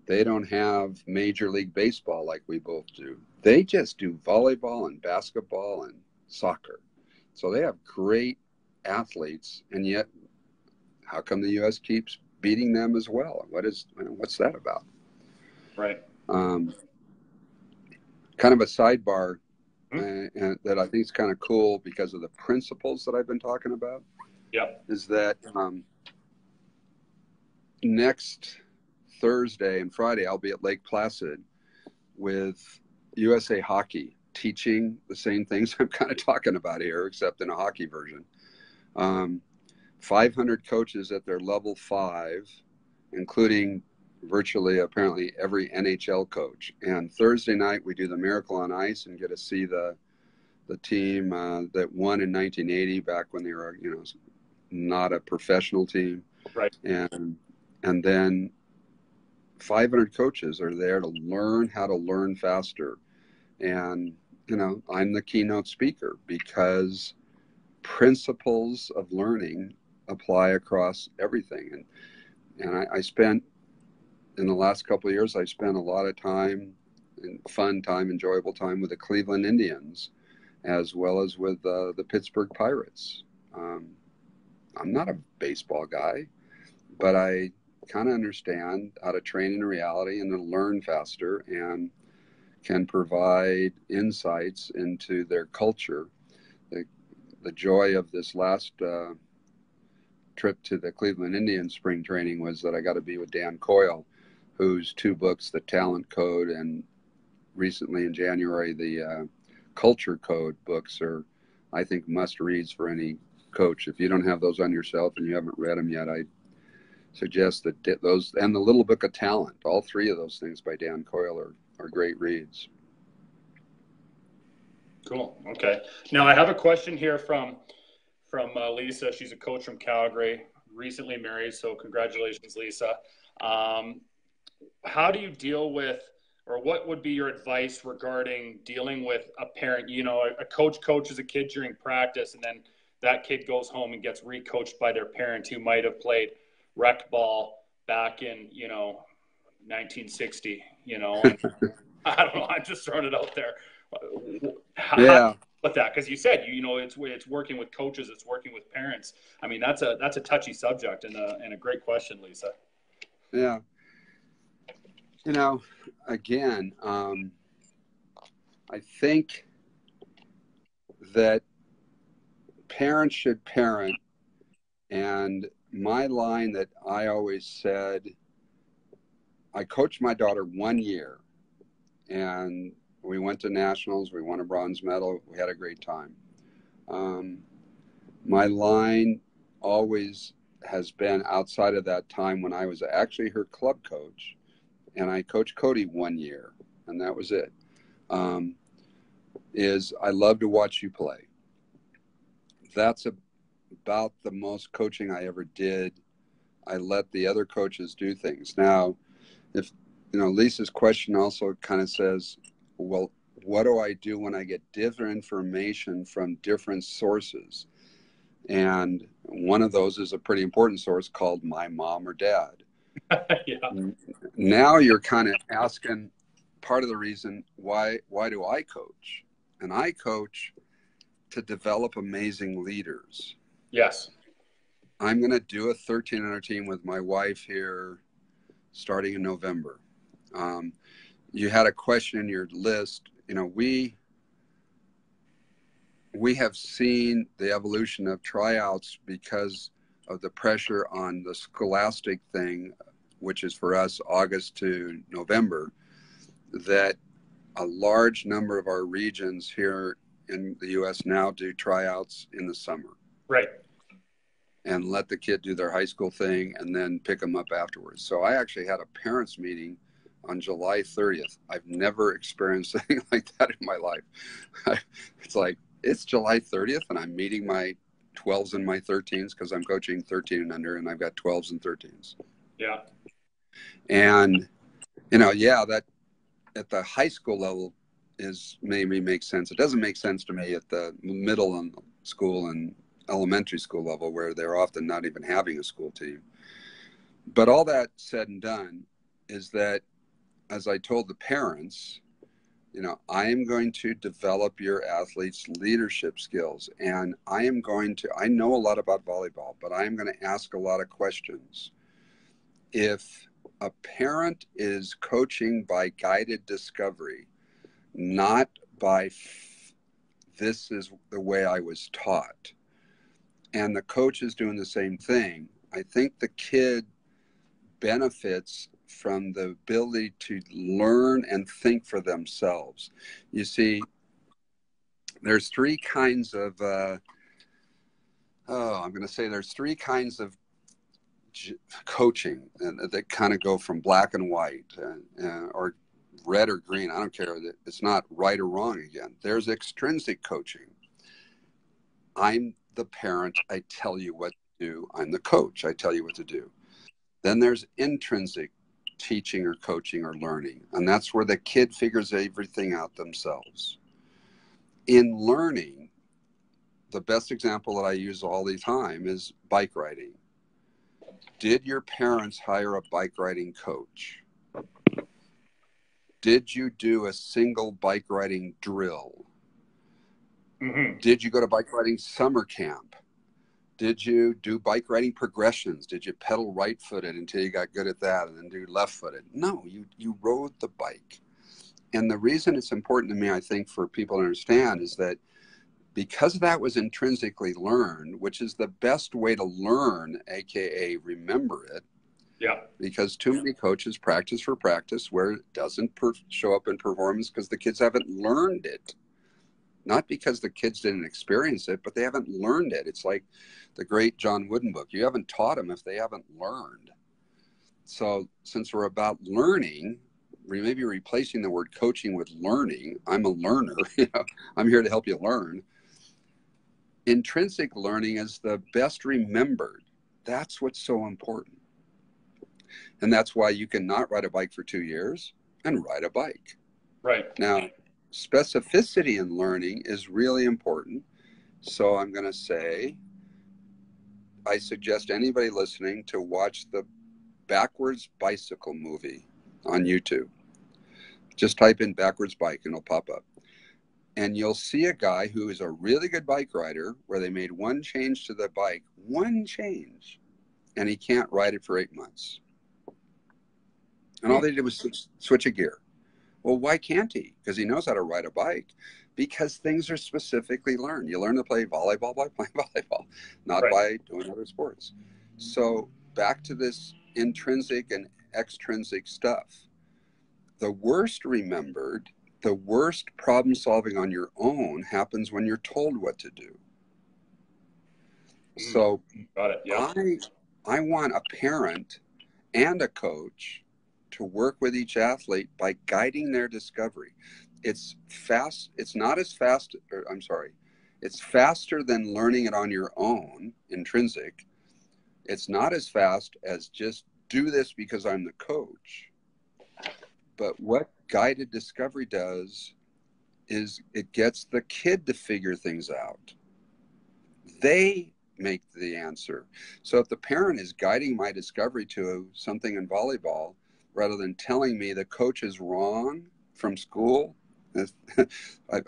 they don't have Major League Baseball like we both do. They just do volleyball and basketball and soccer. So they have great athletes, and yet how come the U.S. keeps beating them as well? What's that about? Right. Kind of a sidebar. And that I think is kind of cool because of the principles that I've been talking about. Yep. Is that next Thursday and Friday I'll be at Lake Placid with USA Hockey, teaching the same things I'm kind of talking about here, except in a hockey version. 500 coaches at their level 5, including virtually apparently every NHL coach. And Thursday night we do the Miracle on Ice and get to see the team that won in 1980, back when they were not a professional team. Right. And then 500 coaches are there to learn how to learn faster. And I'm the keynote speaker because principles of learning apply across everything. And I spent, in the last couple of years, I spent a lot of time, fun time, enjoyable time with the Cleveland Indians, as well as with the Pittsburgh Pirates. I'm not a baseball guy, but I kind of understand how to train in reality and to learn faster, and can provide insights into their culture. The joy of this last trip to the Cleveland Indians spring training was that I got to be with Dan Coyle, whose 2 books, The Talent Code, and recently in January, the Culture Code books, are, I think, must-reads for any coach. If you don't have those on yourself and you haven't read them yet, I suggest that those, and the Little Book of Talent, all 3 of those things by Dan Coyle are great reads. Cool. Okay. Now I have a question here from Lisa. She's a coach from Calgary, recently married. So congratulations, Lisa. How do you deal with, or what would be your advice regarding dealing with a parent? A coach coaches a kid during practice, and then that kid goes home and gets recoached by their parent who might have played rec ball back in 1960. And I don't know. I'm just throwing it out there. How with that, because you said it's working with coaches, it's working with parents. I mean, that's a touchy subject, and a great question, Lisa. Yeah. Again, I think that parents should parent. And my line that I always said, I coached my daughter 1 year, and we went to nationals. We won a bronze medal. We had a great time. My line always has been, outside of that time when I was actually her club coach, and I coached Cody 1 year, and that was it, is I love to watch you play. That's about the most coaching I ever did. I let the other coaches do things. Now, if Lisa's question also kind of says, well, what do I do when I get different information from different sources? And one of those is a pretty important source called my mom or dad. Yeah. Now you're kind of asking part of the reason why do I coach? And I coach to develop amazing leaders. Yes. I'm going to do a 13-under team with my wife here starting in November. You had a question in your list. We have seen the evolution of tryouts because of the pressure on the scholastic thing, which is for us August to November, that a large number of our regions here in the U.S. now do tryouts in the summer. Right. And let the kid do their high school thing and then pick them up afterwards. So I actually had a parents meeting on July 30th. I've never experienced anything like that in my life. It's like, it's July 30th and I'm meeting my 12s and my 13s because I'm coaching 13 and under, and I've got 12s and 13s. Yeah. And, that at the high school level is maybe makes sense. It doesn't make sense to me at the middle and school and elementary school level, where they're often not even having a school team. But all that said and done is that, as I told the parents, I am going to develop your athletes' leadership skills. And I know a lot about volleyball, but I am going to ask a lot of questions. If a parent is coaching by guided discovery, not by this is the way I was taught, and the coach is doing the same thing, I think the kid benefits from the ability to learn and think for themselves. You see, there's three kinds of, there's three kinds of coaching that kind of go from black and white or red or green. I don't care. It's not right or wrong again. There's extrinsic coaching. I'm the parent. I tell you what to do. I'm the coach. I tell you what to do. Then there's intrinsic teaching or coaching or learning. And that's where the kid figures everything out themselves. In learning, the best example that I use all the time is bike riding. Did your parents hire a bike riding coach? Did you do a single bike riding drill? Mm-hmm. Did you go to bike riding summer camp? Did you do bike riding progressions? Did you pedal right-footed until you got good at that and then do left-footed? No, you rode the bike. And the reason it's important to me, I think, for people to understand is that because that was intrinsically learned, which is the best way to learn, AKA remember it. Yeah. Because too many coaches practice for practice where it doesn't show up in performance because the kids haven't learned it. Not because the kids didn't experience it, but they haven't learned it. It's like the great John Wooden book. You haven't taught them if they haven't learned. So since we're about learning, we may be replacing the word coaching with learning. I'm a learner. I'm here to help you learn. Intrinsic learning is the best remembered. That's what's so important. And that's why you can not ride a bike for 2 years and ride a bike. Right. Now, specificity in learning is really important. So I'm going to say, I suggest anybody listening to watch the Backwards Bicycle movie on YouTube. Just type in backwards bike and it'll pop up. And you'll see a guy who is a really good bike rider where they made one change to the bike, one change, and he can't ride it for 8 months. And all they did was switch a gear. Well, why can't he? Because he knows how to ride a bike. because things are specifically learned. You learn to play volleyball by playing volleyball, not Right. by doing other sports. So back to this intrinsic and extrinsic stuff. The worst remembered, the worst problem solving on your own happens when you're told what to do. So Got it. Yeah. I want a parent and a coach to work with each athlete by guiding their discovery. It's fast. It's not as fast, or I'm sorry, it's faster than learning it on your own, intrinsic. It's not as fast as just do this because I'm the coach. But what guided discovery does is it gets the kid to figure things out. They make the answer. So if the parent is guiding my discovery to something in volleyball, rather than telling me the coach is wrong from school,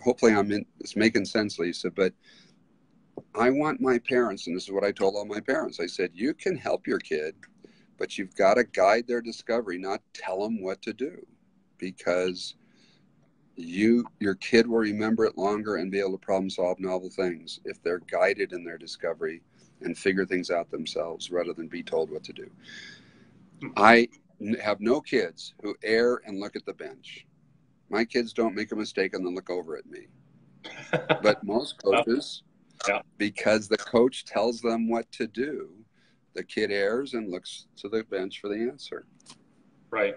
hopefully it's making sense, Lisa, but I want my parents, and this is what I told all my parents. I said, you can help your kid, but you've got to guide their discovery, not tell them what to do, because your kid will remember it longer and be able to problem solve novel things if they're guided in their discovery and figure things out themselves rather than be told what to do. I have no kids who err and look at the bench. My kids don't make a mistake and then look over at me. But most coaches, because the coach tells them what to do, the kid errs and looks to the bench for the answer. Right.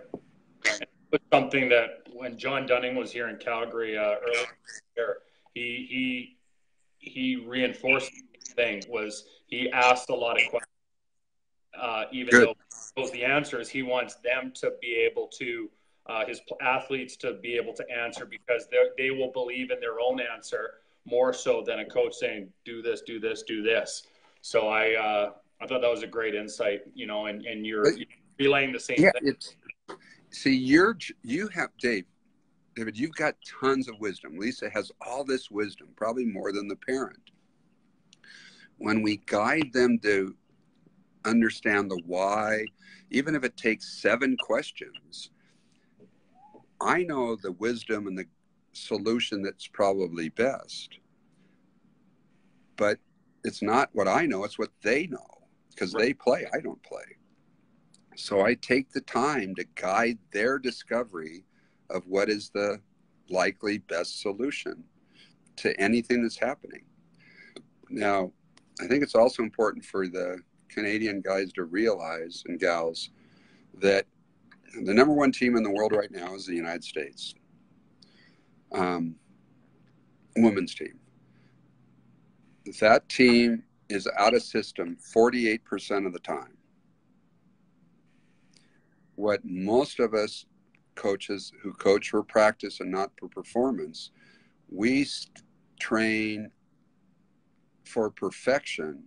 But something that when John Dunning was here in Calgary earlier this year, he reinforced the thing was he asked a lot of questions. Even Good. though he knows the answers, he wants them to be able to, his athletes to be able to answer because they will believe in their own answer more so than a coach saying, do this, do this, do this. So I thought that was a great insight, and you're relaying the same thing. See, you have, David, you've got tons of wisdom. Lisa has all this wisdom, probably more than the parent. When we guide them to understand the why, even if it takes 7 questions, I know the wisdom and the solution that's probably best. But it's not what I know, it's what they know, because they play, I don't play. So I take the time to guide their discovery of what is the likely best solution to anything that's happening. Now, I think it's also important for the Canadian guys to realize, and gals, that the number 1 team in the world right now is the United States women's team. That team is out of system 48% of the time. What most of us coaches who coach for practice and not for performance, we train for perfection,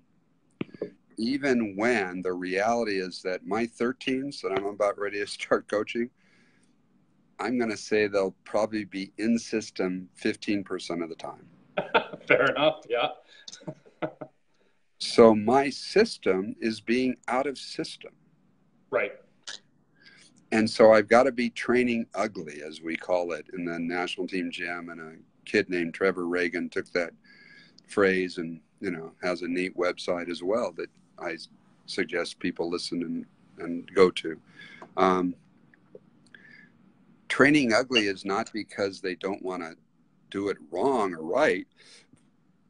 even when the reality is that my 13s that I'm about ready to start coaching, I'm going to say they'll probably be in system 15% of the time. Fair enough. Yeah. So my system is being out of system. Right. And so I've got to be training ugly, as we call it, in the national team gym. And a kid named Trevor Reagan took that phrase and, has a neat website as well that I suggest people listen and go to. Training ugly is not because they don't want to do it wrong or right.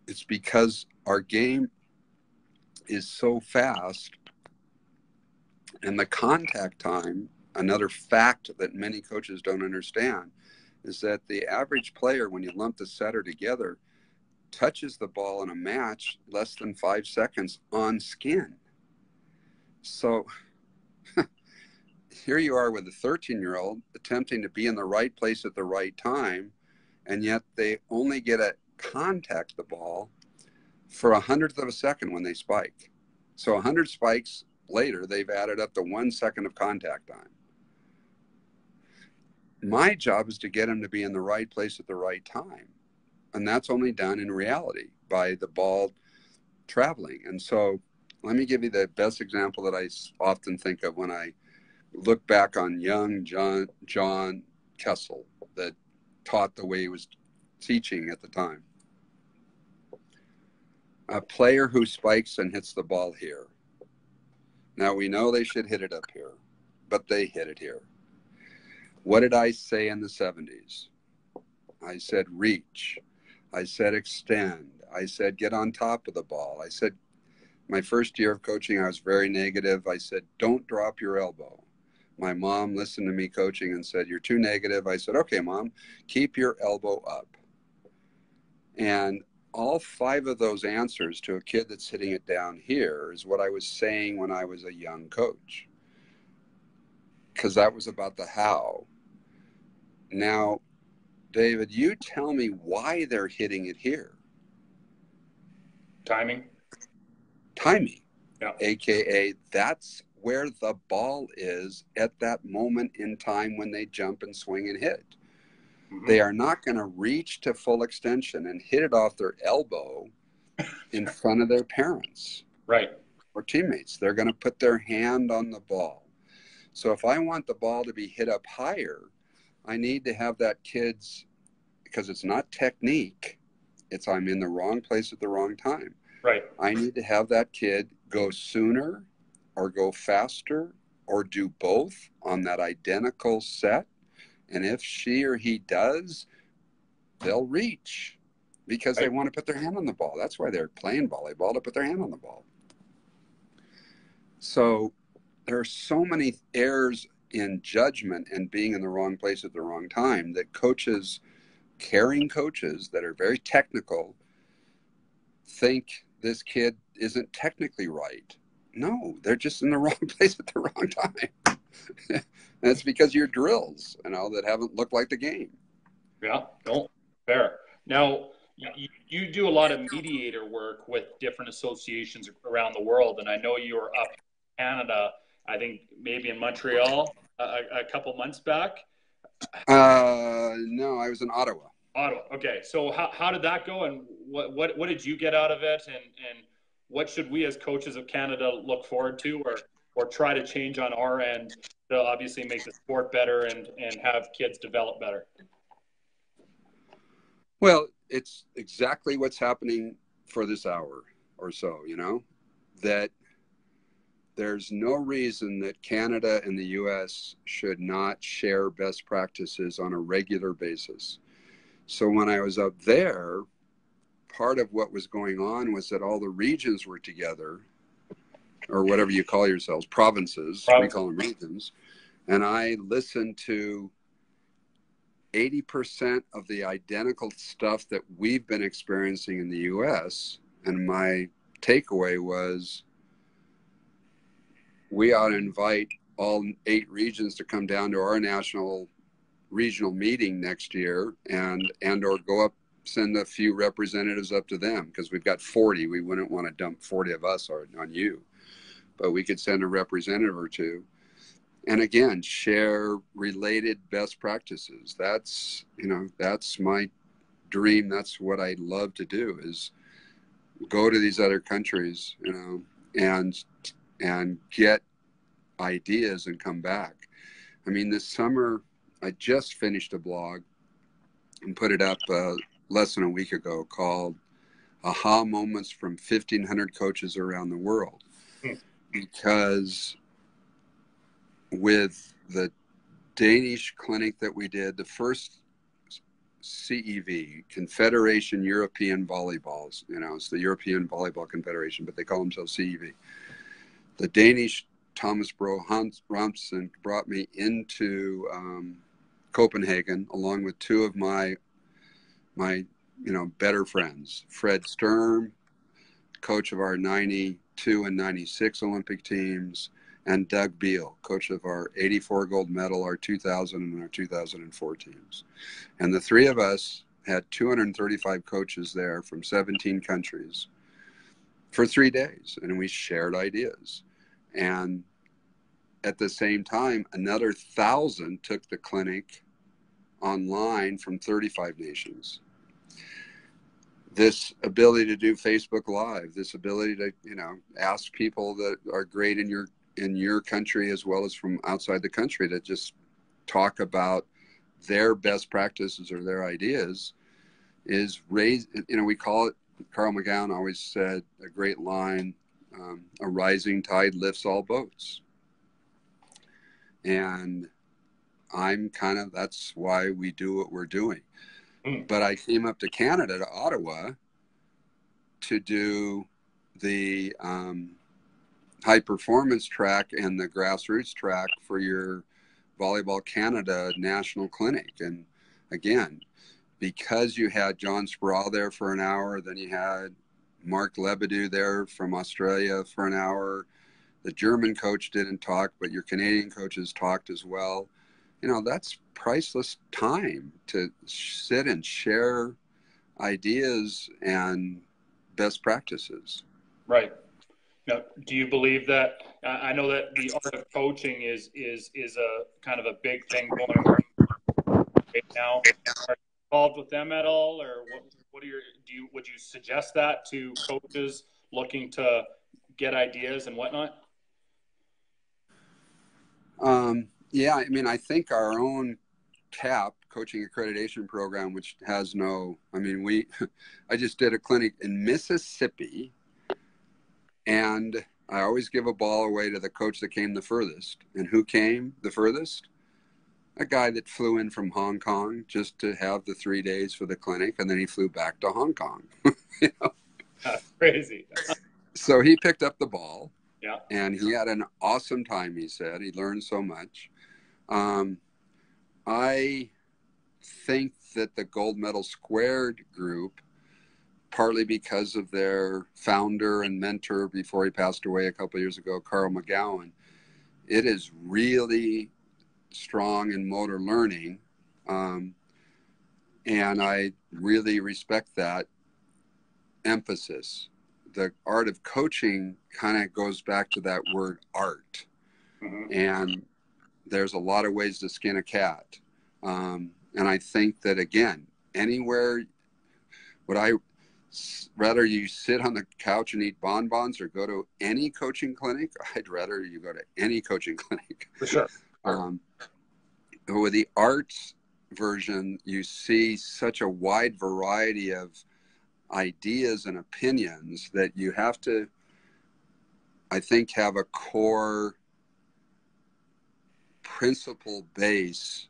It's because our game is so fast, and the contact time, another fact that many coaches don't understand, is that the average player, when you lump the setter together, touches the ball in a match less than 5 seconds on skin. So here you are with a 13-year-old attempting to be in the right place at the right time, and yet they only get to contact the ball for 1/100th of a second when they spike. So 100 spikes later, they've added up to 1 second of contact time. My job is to get them to be in the right place at the right time. And that's only done in reality by the ball traveling. And so let me give you the best example that I often think of when I look back on young John Kessel, that taught the way he was teaching at the time. A player who spikes and hits the ball here. Now, we know they should hit it up here, but they hit it here. What did I say in the 70s? I said reach. I said extend. I said get on top of the ball. I said, my first year of coaching, I was very negative. I said, don't drop your elbow. My mom listened to me coaching and said, you're too negative. I said, okay, Mom, keep your elbow up. And all 5 of those answers to a kid that's hitting it down here is what I was saying when I was a young coach, because that was about the how. Now, David, you tell me why they're hitting it here. Timing. Yeah. AKA that's where the ball is at that moment in time when they jump and swing and hit. Mm-hmm. They are not going to reach to full extension and hit it off their elbow in front of their parents. Right. Or teammates. They're going to put their hand on the ball. So if I want the ball to be hit up higher, I need to have that kid's, because it's not technique, it's I'm in the wrong place at the wrong time. Right. I need to have that kid go sooner or go faster or do both on that identical set. And if she or he does, they'll reach because they want to put their hand on the ball. That's why they're playing volleyball, to put their hand on the ball. So there are so many errors in judgment and being in the wrong place at the wrong time that coaches, caring coaches that are very technical, think this kid isn't technically right. No, they're just in the wrong place at the wrong time. And it's because of your drills, that haven't looked like the game. Yeah, no, fair. Now, you do a lot of mediator work with different associations around the world, and I know you were up in Canada, I think maybe in Montreal a couple months back. No, I was in Ottawa. Ottawa. Okay. So how did that go, and what did you get out of it, and what should we as coaches of Canada look forward to or try to change on our end to obviously make the sport better and have kids develop better? Well, it's exactly what's happening for this hour or so, that there's no reason that Canada and the US should not share best practices on a regular basis. So when I was up there, part of what was going on was that all the regions were together, or whatever you call yourselves, provinces. We call them regions. And I listened to 80% of the identical stuff that we've been experiencing in the US. And my takeaway was we ought to invite all 8 regions to come down to our regional meeting next year and or go up, send a few representatives up to them, because we've got 40. We wouldn't want to dump 40 of us on you, but we could send a representative or two. And again, share related best practices. That's, that's my dream. That's what I love to do, is go to these other countries, and get ideas and come back. I mean, this summer, I just finished a blog and put it up less than a week ago called Aha Moments from 1,500 Coaches Around the World. Because with the Danish clinic that we did, the first CEV, Confederation European Volleyballs, it's the European Volleyball Confederation, but they call themselves CEV. The Danish Thomas Bro Romsen brought me into Copenhagen, along with 2 of my better friends, Fred Sturm, coach of our 92 and 96 Olympic teams, and Doug Beal, coach of our 84 gold medal, our 2000 and our 2004 teams. And the 3 of us had 235 coaches there from 17 countries for 3 days, and we shared ideas. And at the same time, another 1,000 took the clinic online from 35 nations. This ability to do Facebook Live, this ability to, ask people that are great in your country as well as from outside the country to just talk about their best practices or their ideas. is raise, we call it, Carl McGowan always said a great line, a rising tide lifts all boats. And that's why we do what we're doing. But I came up to Canada, to Ottawa, to do the high performance track and the grassroots track for your Volleyball Canada National Clinic. And again, because you had John Sproul there for an hour, then you had Mark Lebedew there from Australia for an hour. The German coach didn't talk, but your Canadian coaches talked as well. That's priceless time to sit and share ideas and best practices. Right. Now, do you believe that? I know that the art of coaching is a kind of a big thing going on right now. Are you involved with them at all, or would you suggest that to coaches looking to get ideas and whatnot? Yeah, I think our own CAP, Coaching Accreditation Program, which has I just did a clinic in Mississippi, and I always give a ball away to the coach that came the furthest. And who came the furthest? A guy that flew in from Hong Kong just to have the 3 days for the clinic, and then he flew back to Hong Kong. That's crazy. So he picked up the ball. Yeah. And he had an awesome time, he said. He learned so much. I think that the Gold Medal Squared group, partly because of their founder and mentor before he passed away a couple of years ago, Carl McGowan, it is really strong in motor learning. And I really respect that emphasis. The art of coaching kind of goes back to that word art. Mm-hmm. And there's a lot of ways to skin a cat. And I think that, again, anywhere, would I rather you sit on the couch and eat bonbons or go to any coaching clinic? I'd rather you go to any coaching clinic. For sure. With the arts version, you see such a wide variety of ideas and opinions that you have to, I think, have a core principle base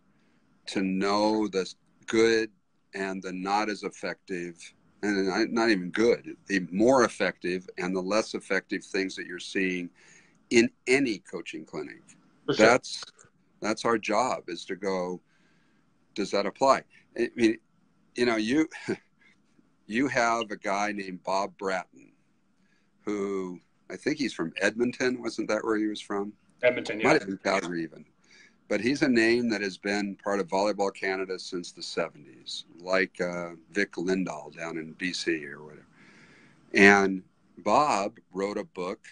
to know the good and the not as effective, and not even good, the more effective and the less effective things that you're seeing in any coaching clinic. For sure. That's our job, is to go, does that apply? I mean, you have a guy named Bob Bratton, who I think he's from Edmonton. Wasn't that where he was from? Edmonton, yeah. Might have been Calgary even. But he's a name that has been part of Volleyball Canada since the 70s, like Vic Lindahl down in BC or whatever. And Bob wrote a book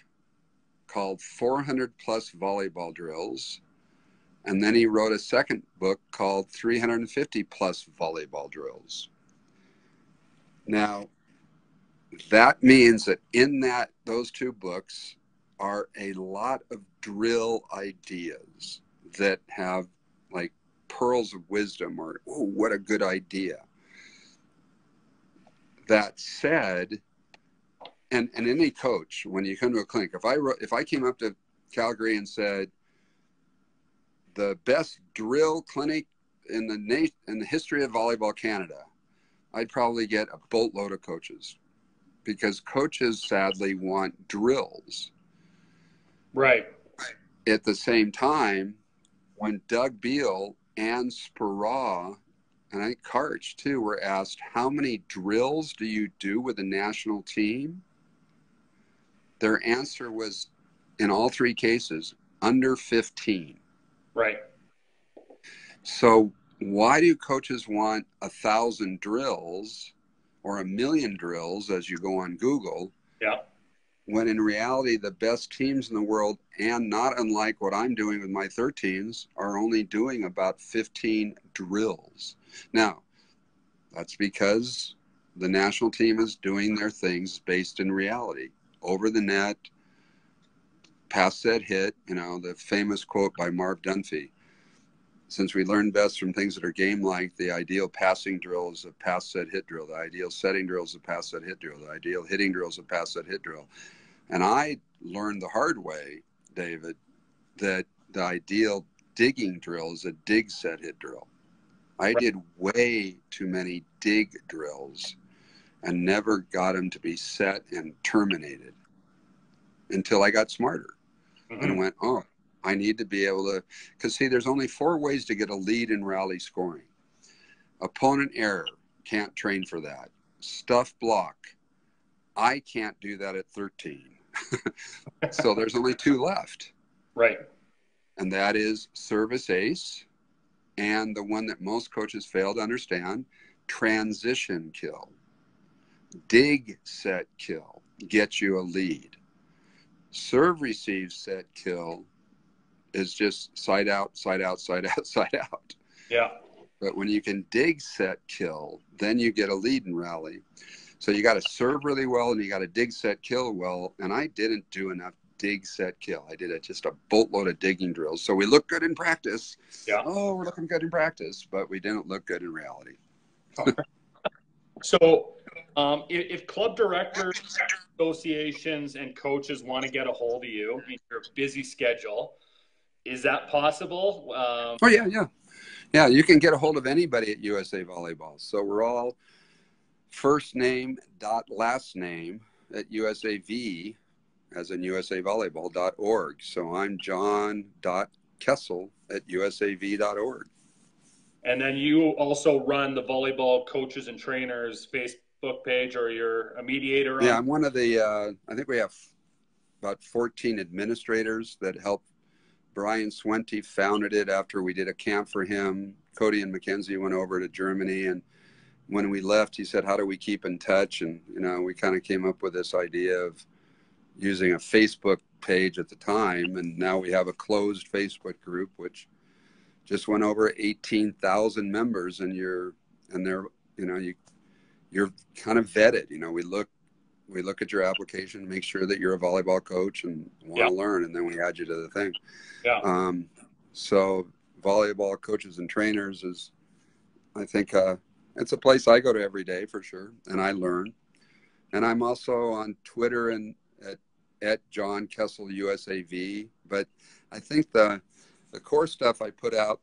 called 400 Plus Volleyball Drills. And then he wrote a second book called 350 Plus Volleyball Drills. Now, that means that in those two books are a lot of drill ideas that have like pearls of wisdom, or, oh, what a good idea. That said, and any coach, when you come to a clinic, if I came up to Calgary and said, the best drill clinic in the history of Volleyball Canada, I'd probably get a boatload of coaches, because coaches sadly want drills. Right. At the same time, when Doug Beal and Speraw, and I think Karch too, were asked, how many drills do you do with the national team? Their answer was, in all three cases, under 15. Right. So why do coaches want 1,000 drills or 1,000,000 drills as you go on Google? Yeah. When in reality, the best teams in the world, and not unlike what I'm doing with my 13s, are only doing about 15 drills. Now, that's because the national team is doing their things based in reality. Over the net, pass set hit, the famous quote by Marv Dunphy. since we learn best from things that are game-like, the ideal passing drill is a pass, set, hit drill. The ideal setting drill is a pass, set, hit drill. The ideal hitting drill is a pass, set, hit drill. And I learned the hard way, David, that the ideal digging drill is a dig, set, hit drill. I did way too many dig drills and never got them to be set and terminated until I got smarter and went, oh, I need to be able to, because see, there's only 4 ways to get a lead in rally scoring. Opponent error, can't train for that. Stuff block, I can't do that at 13. So there's only 2 left. Right. And that is service ace, and the one that most coaches fail to understand, transition kill. Dig, set, kill gets you a lead. Serve, receive, set, kill is just side out, side out, side out, side out. Yeah. But when you can dig, set, kill, then you get a lead in rally. So you got to serve really well, and you got to dig, set, kill well. And I didn't do enough dig, set, kill. I did just a boatload of digging drills. So we look good in practice. Yeah. Oh, we're looking good in practice, but we didn't look good in reality. So if club directors, associations, and coaches want to get a hold of you in your busy schedule, is that possible? Oh, yeah. Yeah, you can get a hold of anybody at USA Volleyball. So we're all first name dot last name at USAV, as in usavolleyball.org. So I'm John.Kessel at usav.org. And then you also run the volleyball coaches and trainers Facebook page, or you're a mediator on? Yeah, I'm one of the, I think we have about 14 administrators that help. Brian Swente founded it after we did a camp for him. Cody and Mackenzie went over to Germany, and when we left, he said, how do we keep in touch? And, we kind of came up with this idea of using a Facebook page at the time. And now we have a closed Facebook group, which just went over 18,000 members, and you're kind of vetted. We look at your application, make sure that you're a volleyball coach and want to learn, and then we add you to the thing. Yeah. So volleyball coaches and trainers is, I think, it's a place I go to every day for sure, and I learn. And I'm also on Twitter and at John Kessel USAV. But I think the core stuff I put out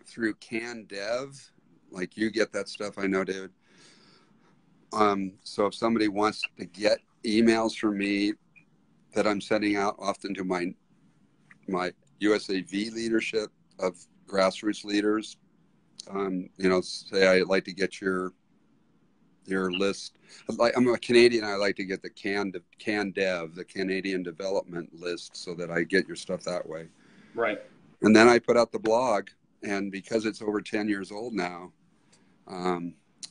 through CanDev, like you get that stuff, I know, David. So if somebody wants to get emails from me that I'm sending out often to my USAV leadership of grassroots leaders, say I'd like to get your list. I'm a Canadian. I like to get the CanDev, the Canadian Development List, so that I get your stuff that way. Right. And then I put out the blog, and because it's over 10 years old now,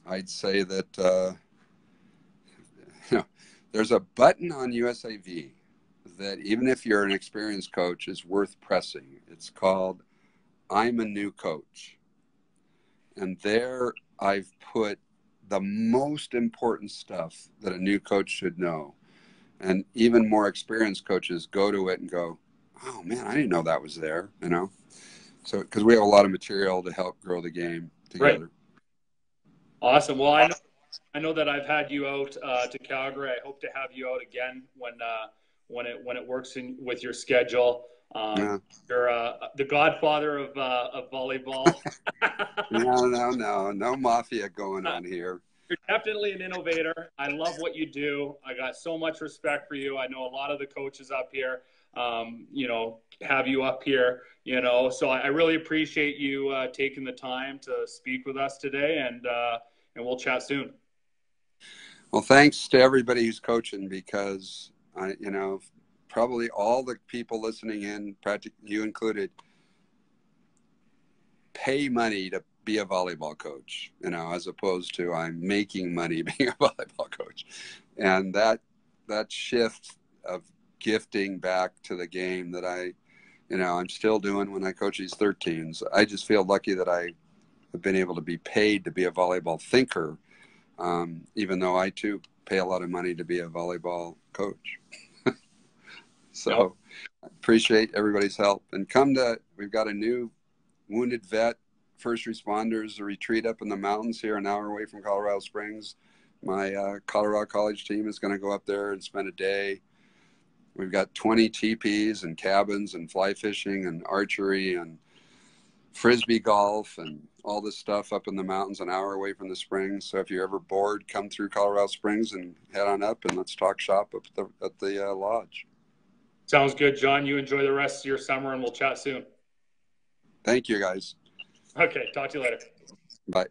I'd say that there's a button on USAV that even if you're an experienced coach is worth pressing. It's called I'm a New Coach. And there I've put the most important stuff that a new coach should know. And even more experienced coaches go to it and go, oh man, I didn't know that was there, So, because we have a lot of material to help grow the game together. Right. Awesome. Well, I know that I've had you out to Calgary. I hope to have you out again when it works with your schedule. You're the godfather of volleyball. No mafia going on here. You're definitely an innovator. I love what you do. I got so much respect for you. I know a lot of the coaches up here, have you up here, so I really appreciate you taking the time to speak with us today, and we'll chat soon. Well, thanks to everybody who's coaching, because probably all the people listening in, practically you included, pay money to be a volleyball coach, as opposed to I'm making money being a volleyball coach. And that shift of gifting back to the game that I'm still doing when I coach these 13s. I just feel lucky that I have been able to be paid to be a volleyball thinker, even though I too pay a lot of money to be a volleyball coach. So I appreciate everybody's help, and we've got a new wounded vet, first responders, a retreat up in the mountains here, an hour away from Colorado Springs. My Colorado College team is going to go up there and spend a day. We've got 20 teepees and cabins and fly fishing and archery and frisbee golf and all this stuff up in the mountains, an hour away from the springs. So if you're ever bored, come through Colorado Springs and head on up and let's talk shop up at the lodge. Sounds good, John. You enjoy the rest of your summer, and we'll chat soon. Thank you, guys. Okay, talk to you later. Bye.